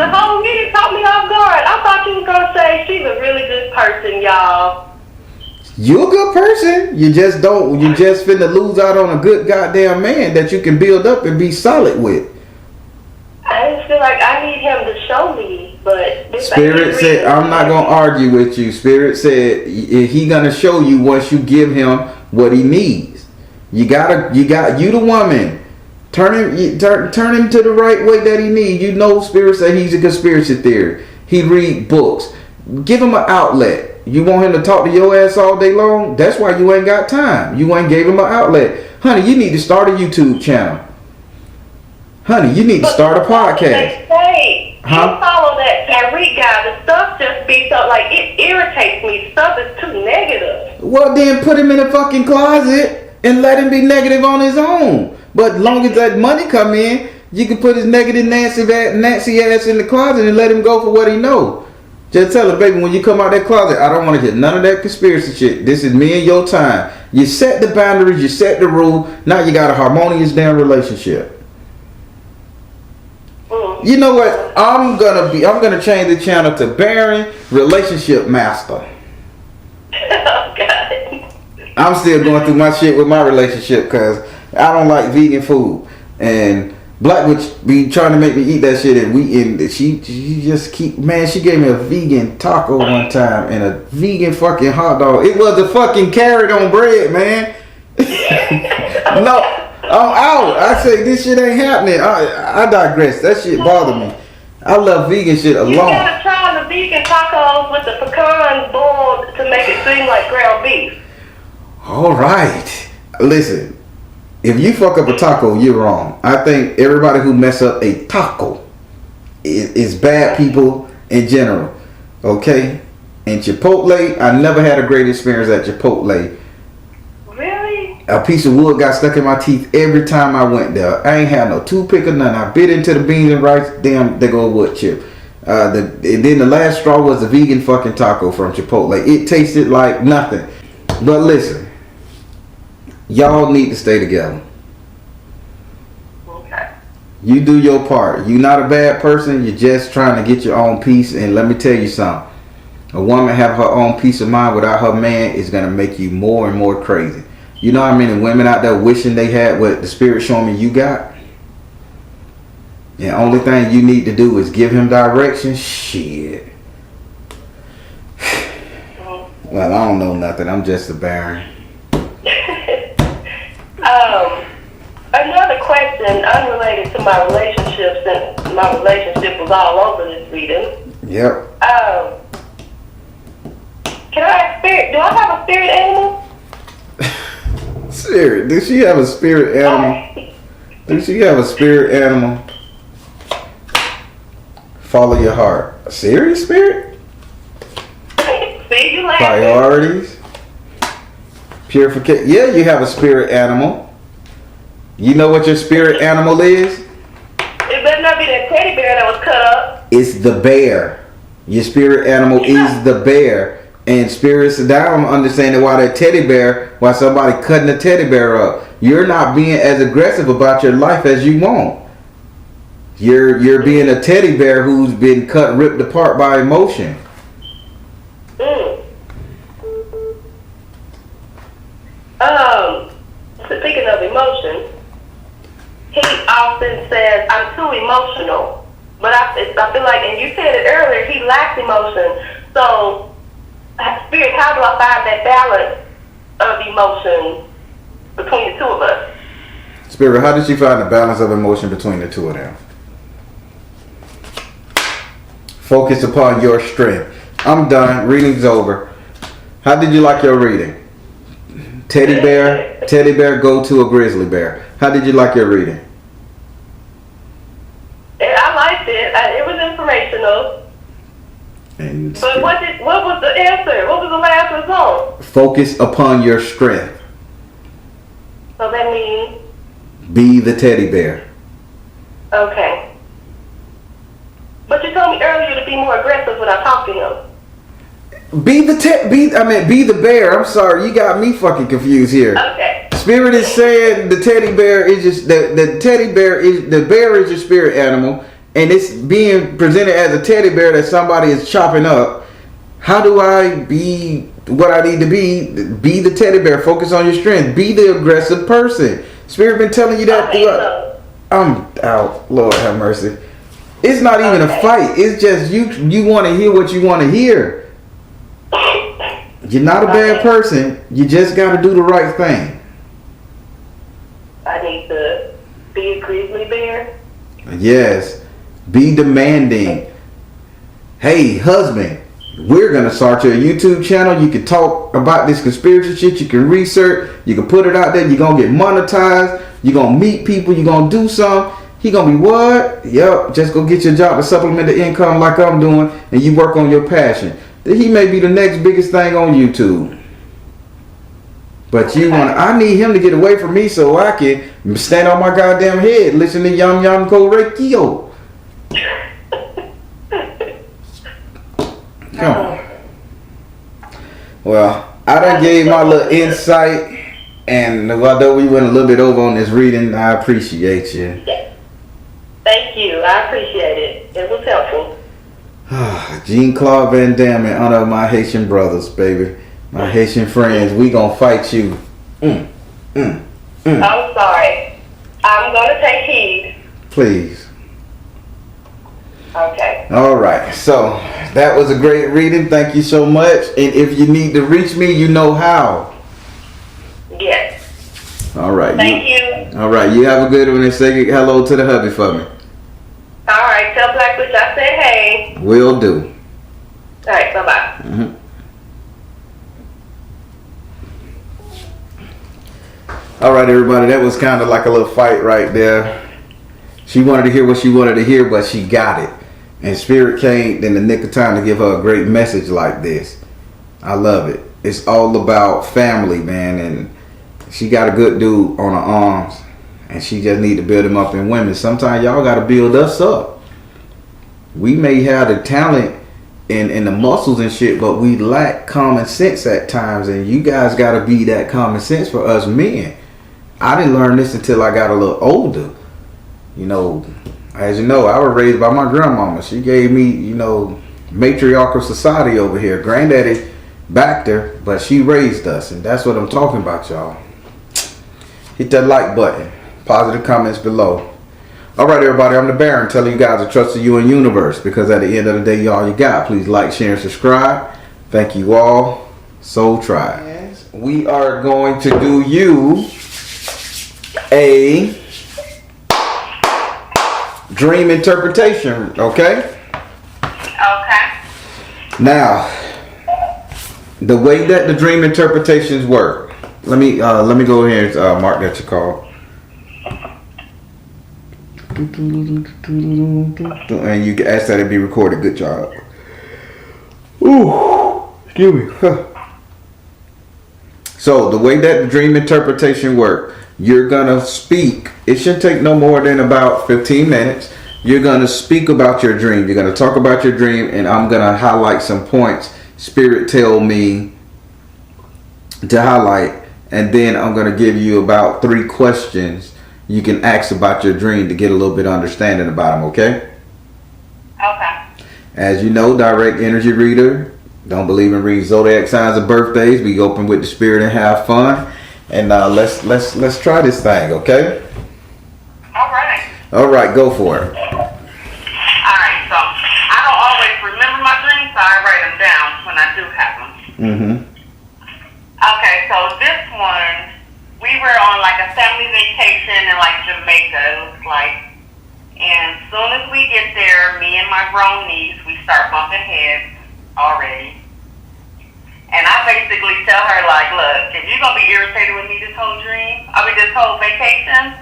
whole reading caught me off guard. I thought you was gonna say she's a really good person, y'all. You're a good person. You just finna lose out on a good goddamn man that you can build up and be solid with. I just feel like I need him to show me, but Spirit said, I'm not gonna argue with you. Spirit said he gonna show you once you give him what he needs. You the woman. Turn him to the right way that he needs. You know, Spirit said he's a conspiracy theory. He read books. Give him an outlet. You want him to talk to your ass all day long? That's why you ain't got time. You ain't gave him an outlet. Honey, you need to start a YouTube channel. Honey, you need to start a podcast. You follow that Tyreek guy. The stuff just be so, like, it irritates me. Stuff is too negative. Well, then put him in a fucking closet and let him be negative on his own. But long as that money come in, you can put his negative Nancy ass in the closet and let him go for what he know. Just tell him, baby, when you come out that closet, I don't want to hear none of that conspiracy shit. This is me and your time. You set the boundaries, you set the rule. Now you got a harmonious damn relationship. You know what? I'm gonna change the channel to Baron Relationship Master. Oh God. I'm still going through my shit with my relationship because I don't like vegan food, and Black Witch be trying to make me eat that shit, and she just keep, man, she gave me a vegan taco one time and a vegan fucking hot dog. It was a fucking carrot on bread, man. No, I'm out. I say this shit ain't happening. I digress. That shit bothered me. I love vegan shit alone. You gotta try the vegan tacos with the pecans boiled to make it seem like ground beef. All right. Listen, if you fuck up a taco, you're wrong. I think everybody who mess up a taco is bad people in general. Okay? And Chipotle, I never had a great experience at Chipotle. Really? A piece of wood got stuck in my teeth every time I went there. I ain't had no toothpick or nothing. I bit into the beans and rice. Damn, they go wood chip. And then the last straw was the vegan fucking taco from Chipotle. It tasted like nothing. But listen, y'all need to stay together. Okay. You do your part. You're not a bad person. You're just trying to get your own peace. And let me tell you something. A woman have her own peace of mind without her man is going to make you more and more crazy. You know how many women out there wishing they had what the spirit showing me you got? And the only thing you need to do is give him direction. Shit. Well, I don't know nothing. I'm just a Baron. Another question unrelated to my relationship, since my relationship was all over this reading. Yep. Can I have spirit? Do I have a spirit animal? Spirit? Does she have a spirit animal? Does she have a spirit animal? Follow your heart. A serious spirit? See, you laughing. Priorities. Purification. Yeah, you have a spirit animal. You know what your spirit animal is? It better not be that teddy bear that was cut up. It's the bear. Your spirit animal is the bear. And spirits down understanding why that teddy bear, why somebody cutting the teddy bear up. You're not being as aggressive about your life as you want. You're being a teddy bear who's been cut, ripped apart by emotion. Speaking of emotion, he often says, I'm too emotional. But I feel like, and you said it earlier, he lacks emotion. So, Spirit, how do I find that balance of emotion between the two of us? Spirit, how did you find the balance of emotion between the two of them? Focus upon your strength. I'm done. Reading's over. How did you like your reading? Teddy bear go to a grizzly bear. How did you like your reading? I liked it. It was informational. But what was the answer? What was the last result? Focus upon your strength. So that means? Be the teddy bear. Okay. But you told me earlier to be more aggressive when I talk to him. Be the bear. I'm sorry, you got me fucking confused here. Okay. Spirit is saying the teddy bear is just the bear is your spirit animal, and it's being presented as a teddy bear that somebody is chopping up. How do I be what I need to be? Be the teddy bear. Focus on your strength. Be the aggressive person. Spirit been telling you that throughout. I'm out. Lord have mercy. It's not even a fight. It's just you want to hear what you want to hear. You're not a bad person. You just got to do the right thing. I need to be a grizzly bear? Yes. Be demanding. Hey, husband, we're going to start your YouTube channel. You can talk about this conspiracy shit. You can research. You can put it out there. You're going to get monetized. You're going to meet people. You're going to do something. He going to be what? Yep. Just go get your job to supplement the income like I'm doing. And you work on your passion. He may be the next biggest thing on YouTube. But you want, I need him to get away from me so I can stand on my goddamn head, listen to Yum Yum Korekio. Come on. Well, I done gave my little insight, and although we went a little bit over on this reading, I appreciate you. Thank you. I appreciate it. It was helpful. Jean-Claude Van Damme in honor of my Haitian brothers, baby. My Haitian friends, we gonna fight you. I'm sorry. I'm gonna take heed. Please. Okay. All right. So that was a great reading. Thank you so much. And if you need to reach me, you know how. Yes. All right. Thank you. All right. You have a good one and say hello to the hubby for me. All right. Tell Blackfish I said hey. Will do. All right. Bye-bye. Mm-hmm. All right, everybody. That was kind of like a little fight right there. She wanted to hear what she wanted to hear, but she got it. And Spirit came in the nick of time to give her a great message like this. I love it. It's all about family, man. And she got a good dude on her arms. And she just need to build him up in women. Sometimes y'all got to build us up. We may have the talent and the muscles and shit, but we lack common sense at times. And you guys got to be that common sense for us men. I didn't learn this until I got a little older. You know, as you know, I was raised by my grandmama. She gave me, you know, matriarchal society over here. Granddaddy backed her, but she raised us. And that's what I'm talking about, y'all. Hit that like button. Positive comments below. All right, everybody, I'm the Baron telling you guys to trust in you and universe, because at the end of the day, y'all, you got. Please like, share, and subscribe. Thank you all. Soul Tribe. We are going to do you a dream interpretation, okay? Okay. Now, the way that the dream interpretations work, let me go ahead and mark that you call. And you can ask that it be recorded. Good job. Ooh, excuse me. So the way that the dream interpretation work, you're gonna speak. It should take no more than about 15 minutes. You're gonna speak about your dream. You're gonna talk about your dream, and I'm gonna highlight some points Spirit tell me to highlight, and then I'm gonna give you about 3 questions you can ask about your dream to get a little bit of understanding about them. Okay? Okay. As you know, direct energy reader. Don't believe in reading zodiac signs of birthdays. We open with the spirit and have fun. And let's try this thing, okay? All right. All right, go for it. All right. So I don't always remember my dreams, so I write them down when I do have them. Mm-hmm. Okay. So this one, we were on like a family vacation in like Jamaica. It looks like. And as soon as we get there, me and my grown niece, we start bumping heads already. And I basically tell her, like, look, if you're going to be irritated with me this whole vacation,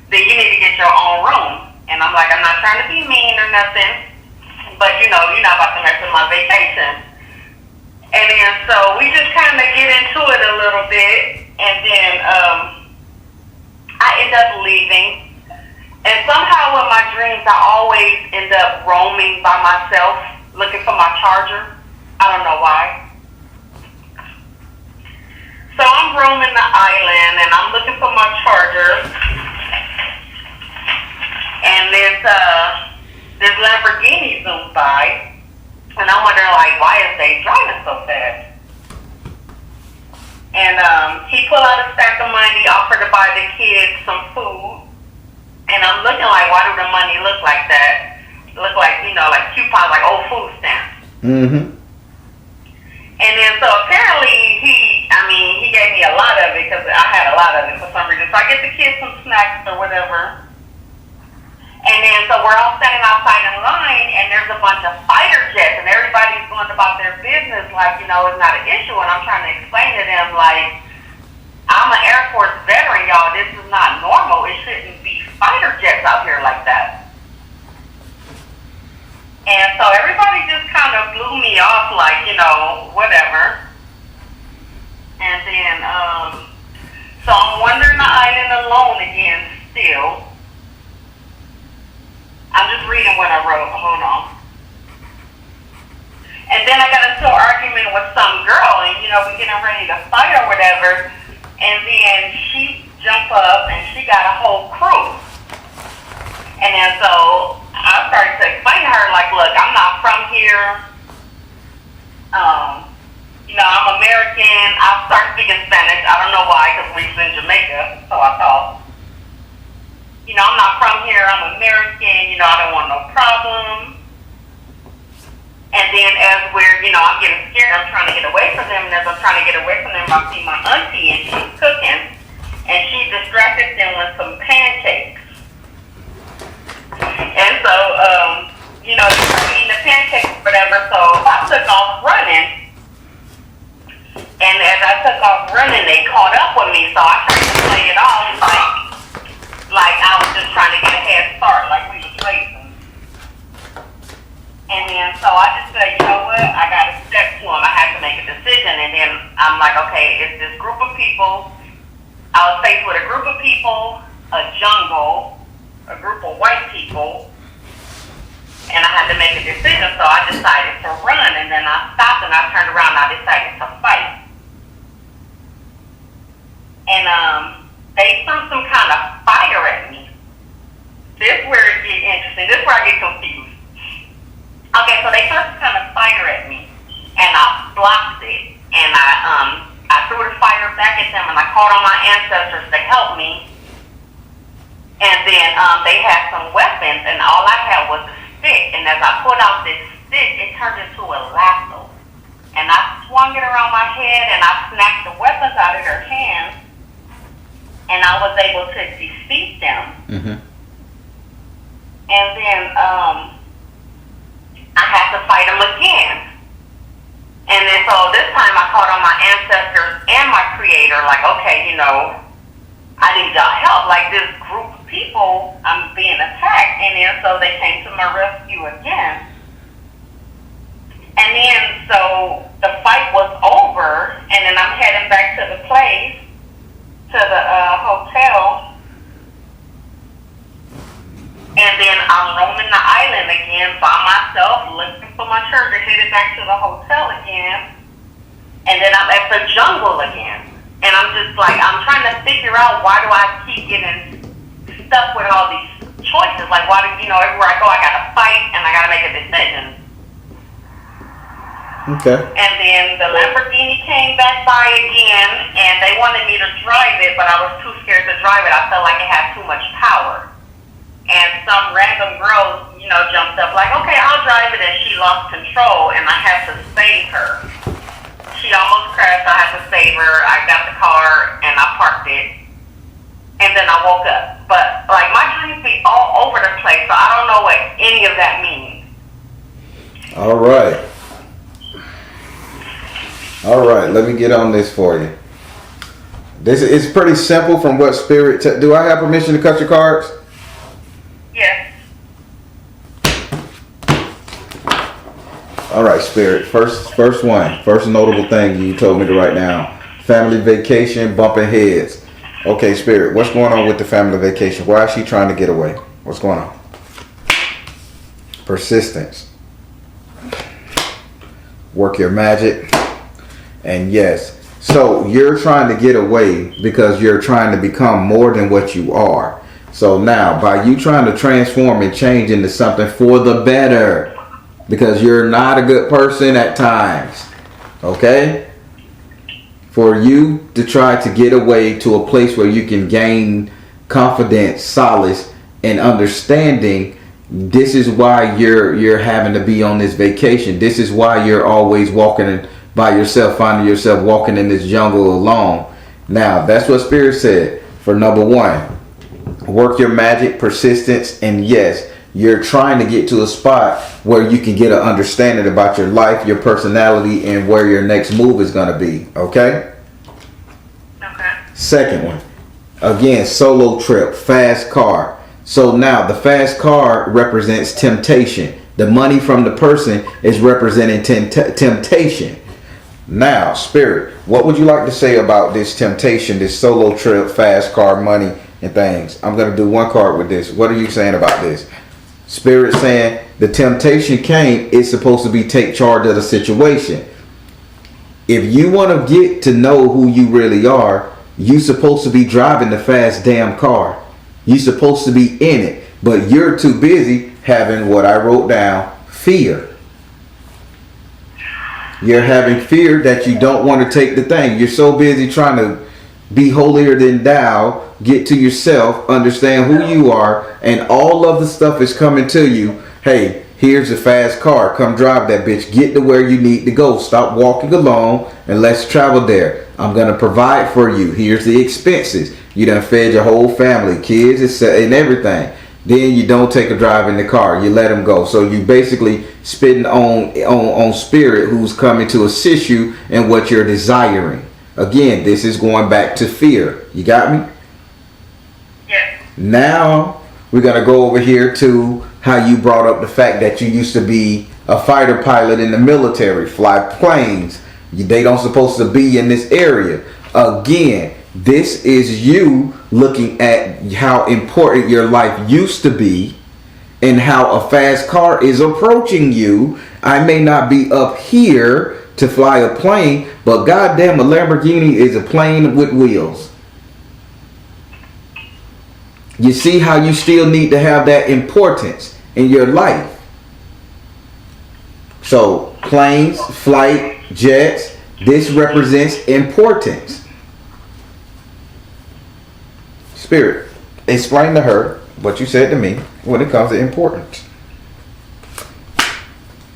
then you need to get your own room. And I'm like, I'm not trying to be mean or nothing, but, you know, you're not about to mess with my vacation. And then so we just kind of get into it a little bit, and then I end up leaving. And somehow with my dreams, I always end up roaming by myself, looking for my charger. I don't know why. So I'm roaming the island, and I'm looking for my charger. And this Lamborghini zooms by, and I'm wondering, like, why is they driving so fast? And he pulled out a stack of money, offered to buy the kids some food. And I'm looking like, why do the money look like that? Look like, you know, like coupons, like old food stamps. Mm-hmm. And then so apparently he gave me a lot of it because I had a lot of it for some reason. So I get the kids some snacks or whatever. And then so we're all standing outside in line, and there's a bunch of fighter jets, and everybody's going about their business like, you know, it's not an issue. And I'm trying to explain to them, like, I'm an Air Force veteran, y'all. This is not normal. It shouldn't be fighter jets out here like that. And so everybody just kind of blew me off, like, you know, whatever. And then island alone again still. I'm just reading what I wrote. Hold on. And then I got into an argument with some girl, and we getting ready to fight or whatever. And then she jumped up and she got a whole crew. And then so I started to explain to her, like, look, I'm not from here. I'm American. I started speaking Spanish. I don't know why, because we was in Jamaica, so I thought. I'm not from here. I'm American. I don't want no problem. And then as I'm getting scared. I'm trying to get away from them. And as I'm trying to get away from them, I see my auntie, and she's cooking. And she distracted them with some pancakes. And so, they were eating the pancakes or whatever. So I took off running. And as I took off running, they caught up with me. So I tried to play it off like I was just trying to get a head start, like we was racing. And then so I just said, you know what? I got to step to them. I had to make a decision. And then I'm like, okay, it's this group of people. I was faced with a group of people, a jungle, a group of white people. And I had to make a decision. So I decided to run. And then I stopped and I turned around and I decided to fight. And they threw some kind of fire at me. This is where it gets interesting. This is where I get confused. Okay, so they threw some kind of fire at me, and I blocked it, and I threw the fire back at them, and I called on my ancestors to help me. And then they had some weapons, and all I had was a stick. And as I pulled out this stick, it turned into a lasso. And I swung it around my head, and I snatched the weapons out of their hands. And I was able to defeat them. Mm-hmm. And then I had to fight them again. And then so this time I called on my ancestors and my creator, like, okay, I need y'all help. Like, this group of people, I'm being attacked. And then so they came to my rescue again. And then so the fight was over, and then I'm heading back to the place, to the hotel, and then I'm roaming the island again by myself, looking for my church, and headed back to the hotel again, and then I'm at the jungle again, and I'm just like, I'm trying to figure out why do I keep getting stuck with all these choices, like why do, everywhere I go I gotta fight, and I gotta make a decision. Okay. And then the Lamborghini came back by again, and they wanted me to drive it, but I was too scared to drive it. I felt like it had too much power. And some random girl, jumped up like, okay, I'll drive it, and she lost control, and I had to save her. She almost crashed. I had to save her. I got the car, and I parked it, and then I woke up. But, my dreams be all over the place, so I don't know what any of that means. All right. All right, let me get on this for you. This is pretty simple from what Spirit... Do I have permission to cut your cards? Yes. All right, Spirit. First notable thing you told me to write down. Family vacation, bumping heads. Okay, Spirit, what's going on with the family vacation? Why is she trying to get away? What's going on? Persistence. Work your magic. And yes, so you're trying to get away because you're trying to become more than what you are. So now, by you trying to transform and change into something for the better, because you're not a good person at times, okay? For you to try to get away to a place where you can gain confidence, solace, and understanding. This is why you're having to be on this vacation. This is why you're always walking by yourself, finding yourself walking in this jungle alone. Now, that's what Spirit said for number one. Work your magic, persistence, and yes, you're trying to get to a spot where you can get an understanding about your life, your personality, and where your next move is going to be. Okay? Okay. Second one. Again, solo trip, fast car. So now the fast car represents temptation. The money from the person is representing temptation. Now, Spirit, what would you like to say about this temptation, this solo trip, fast car, money, and things? I'm going to do one card with this. What are you saying about this? Spirit saying the temptation came, it's supposed to be take charge of the situation. If you want to get to know who you really are, you're supposed to be driving the fast damn car. You're supposed to be in it. But you're too busy having what I wrote down, fear. You're having fear that you don't want to take the thing. You're so busy trying to be holier than thou, get to yourself, understand who you are, and all of the stuff is coming to you. Hey, here's a fast car. Come drive that bitch. Get to where you need to go. Stop walking alone and let's travel there. I'm going to provide for you. Here's the expenses. You done fed your whole family, kids, and everything. Then you don't take a drive in the car. You let them go. So you basically spitting on Spirit, who's coming to assist you in what you're desiring. Again, this is going back to fear. You got me? Yes. Now we're going to go over here to how you brought up the fact that you used to be a fighter pilot in the military, fly planes. They don't supposed to be in this area. Again, this is you looking at how important your life used to be and how a fast car is approaching you. I may not be up here to fly a plane, but goddamn, a Lamborghini is a plane with wheels. You see how you still need to have that importance in your life. So planes, flight, jets, this represents importance. Spirit, explain to her what you said to me when it comes to importance.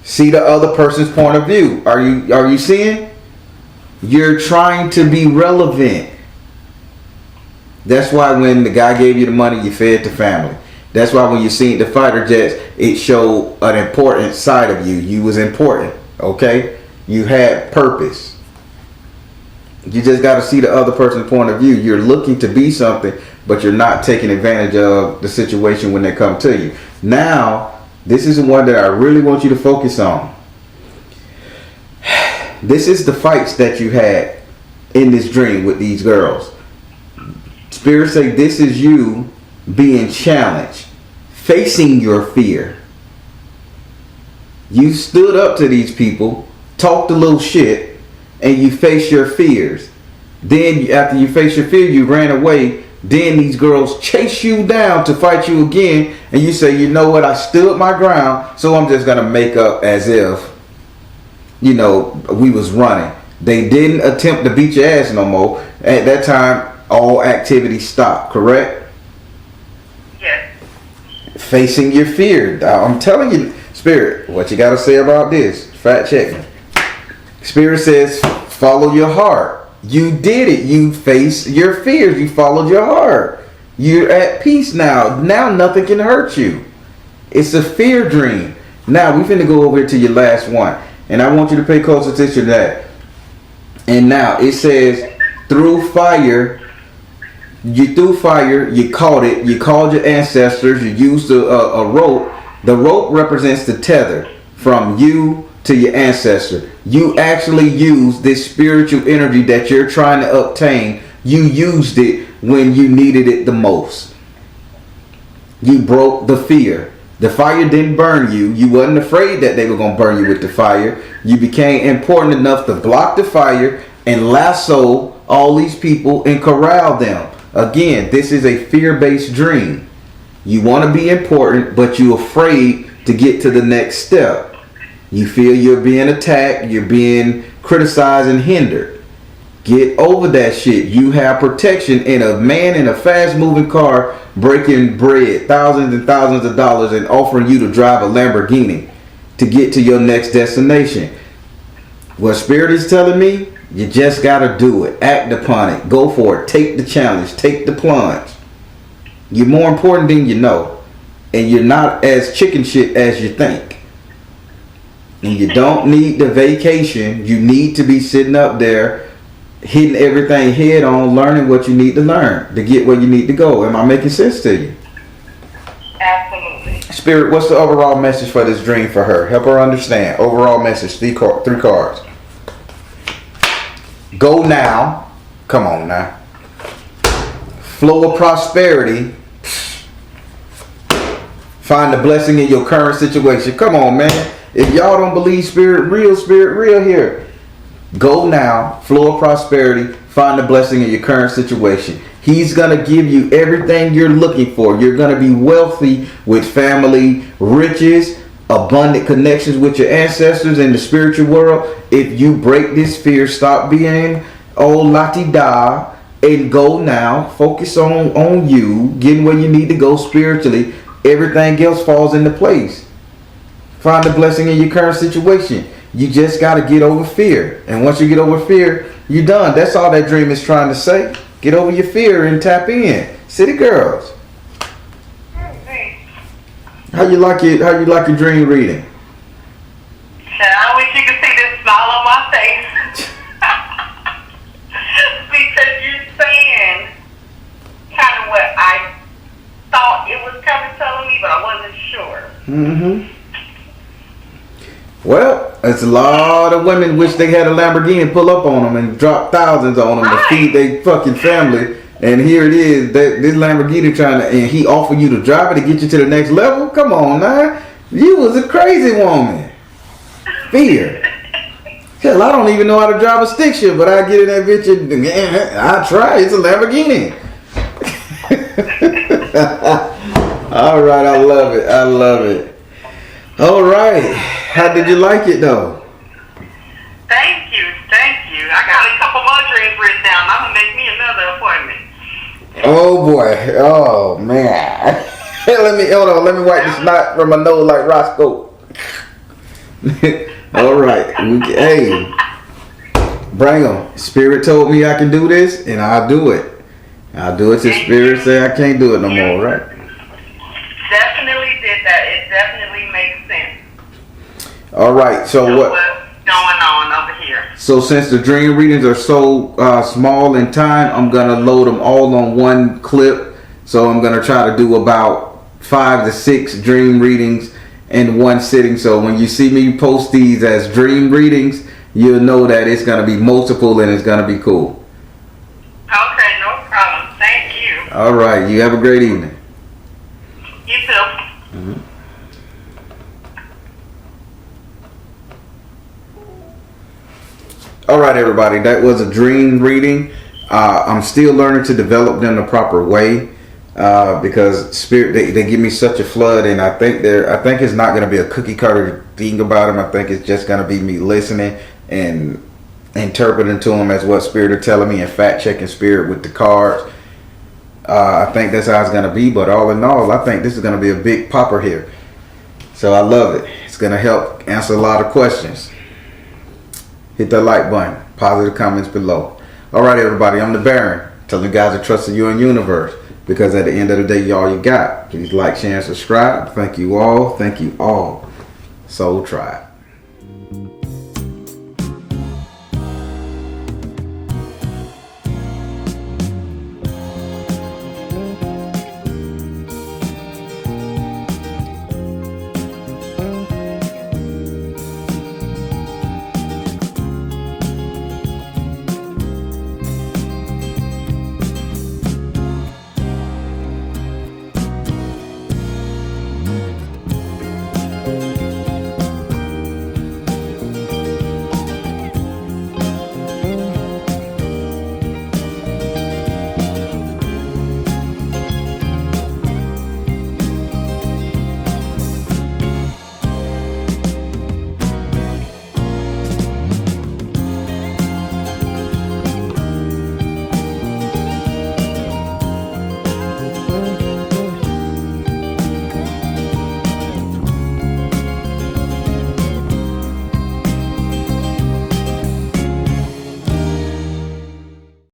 See the other person's point of view. Are you seeing? You're trying to be relevant. That's why when the guy gave you the money, you fed the family. That's why when you seen the fighter jets, it showed an important side of you. You was important, okay? You had purpose. You just got to see the other person's point of view. You're looking to be something, but you're not taking advantage of the situation when they come to you. Now, this is the one that I really want you to focus on. This is the fights that you had in this dream with these girls. Spirit say this is you being challenged, facing your fear. You stood up to these people, talked a little shit, and you face your fears. Then after you face your fear, you ran away. Then these girls chase you down to fight you again. And you say, you know what? I stood my ground. So I'm just going to make up as if, you know, we was running. They didn't attempt to beat your ass no more. At that time, all activity stopped, correct? Yes. Facing your fear. I'm telling you, Spirit, what you got to say about this? Fact check me. Spirit says, follow your heart. You did it. You faced your fears. You followed your heart. You're at peace now. Now nothing can hurt you. It's a fear dream. Now we finna go over to your last one. And I want you to pay close attention to that. And now it says, through fire, you caught it. You called your ancestors. You used a rope. The rope represents the tether from you to your ancestor. You actually used this spiritual energy that you're trying to obtain. You used it when you needed it the most. You broke the fear. The fire didn't burn you. You wasn't afraid that they were going to burn you with the fire. You became important enough to block the fire and lasso all these people and corral them. Again, this is a fear-based dream. You want to be important, but you're afraid to get to the next step. You feel you're being attacked, you're being criticized and hindered. Get over that shit. You have protection in a man in a fast-moving car breaking bread, thousands and thousands of dollars, and offering you to drive a Lamborghini to get to your next destination. What Spirit is telling me, you just got to do it. Act upon it. Go for it. Take the challenge. Take the plunge. You're more important than you know. And you're not as chicken shit as you think. And you don't need the vacation. You need to be sitting up there, hitting everything head on, learning what you need to learn to get where you need to go. Am I making sense to you? Absolutely. Spirit, what's the overall message for this dream for her? Help her understand. Overall message, three cards. Go now. Come on now. Flow of prosperity. Find the blessing in your current situation. Come on, man. If y'all don't believe spirit real here. Go now. Flow of prosperity. Find the blessing in your current situation. He's going to give you everything you're looking for. You're going to be wealthy with family, riches, abundant connections with your ancestors in the spiritual world. If you break this fear, stop being la-ti-da, and go now. Focus on you, getting where you need to go spiritually. Everything else falls into place. Find the blessing in your current situation. You just got to get over fear. And once you get over fear, you're done. That's all that dream is trying to say. Get over your fear and tap in. City girls. How you like your dream reading? I wish you could see this smile on my face. Because you're saying kind of what I thought it was kind of telling me, but I wasn't sure. Mm-hmm. Well, it's a lot of women wish they had a Lamborghini pull up on them and drop thousands on them to feed their fucking family. And here it is, this Lamborghini and he offered you to drive it to get you to the next level? Come on, now. You was a crazy woman. Fear. Hell, I don't even know how to drive a stick shift, but I get in that bitch and I try. It's a Lamborghini. All right, I love it. All right. How did you like it, though? Thank you. I got a couple more dreams written down. I'm going to make me another appointment. Oh, boy. Oh, man. Let me wipe this knot from my nose like Roscoe. All right. Hey, bring them. Spirit told me I can do this, and I'll do it. I'll do it till Spirit say I can't do it no more, right? Definitely did that. It definitely makes sense. All right. So what? What's going on over here? So since the dream readings are so small in time, I'm gonna load them all on one clip. So I'm gonna try to do about 5 to 6 dream readings in one sitting. So when you see me post these as dream readings, you'll know that it's gonna be multiple and it's gonna be cool. Okay, no problem. Thank you. All right. You have a great evening. You too. Mm-hmm. All right, everybody. That was a dream reading. I'm still learning to develop them the proper way because Spirit they give me such a flood, and I think it's not going to be a cookie cutter thing about them. I think it's just going to be me listening and interpreting to them as what Spirit are telling me and fact checking Spirit with the cards. I think that's how it's going to be. But all in all, I think this is going to be a big popper here. So I love it. It's going to help answer a lot of questions. Hit that like button. Positive comments below. All right, everybody. I'm the Baron. Telling you guys to trust in you and universe. Because at the end of the day, y'all you got. Please like, share, and subscribe. Thank you all. Soul Tribe.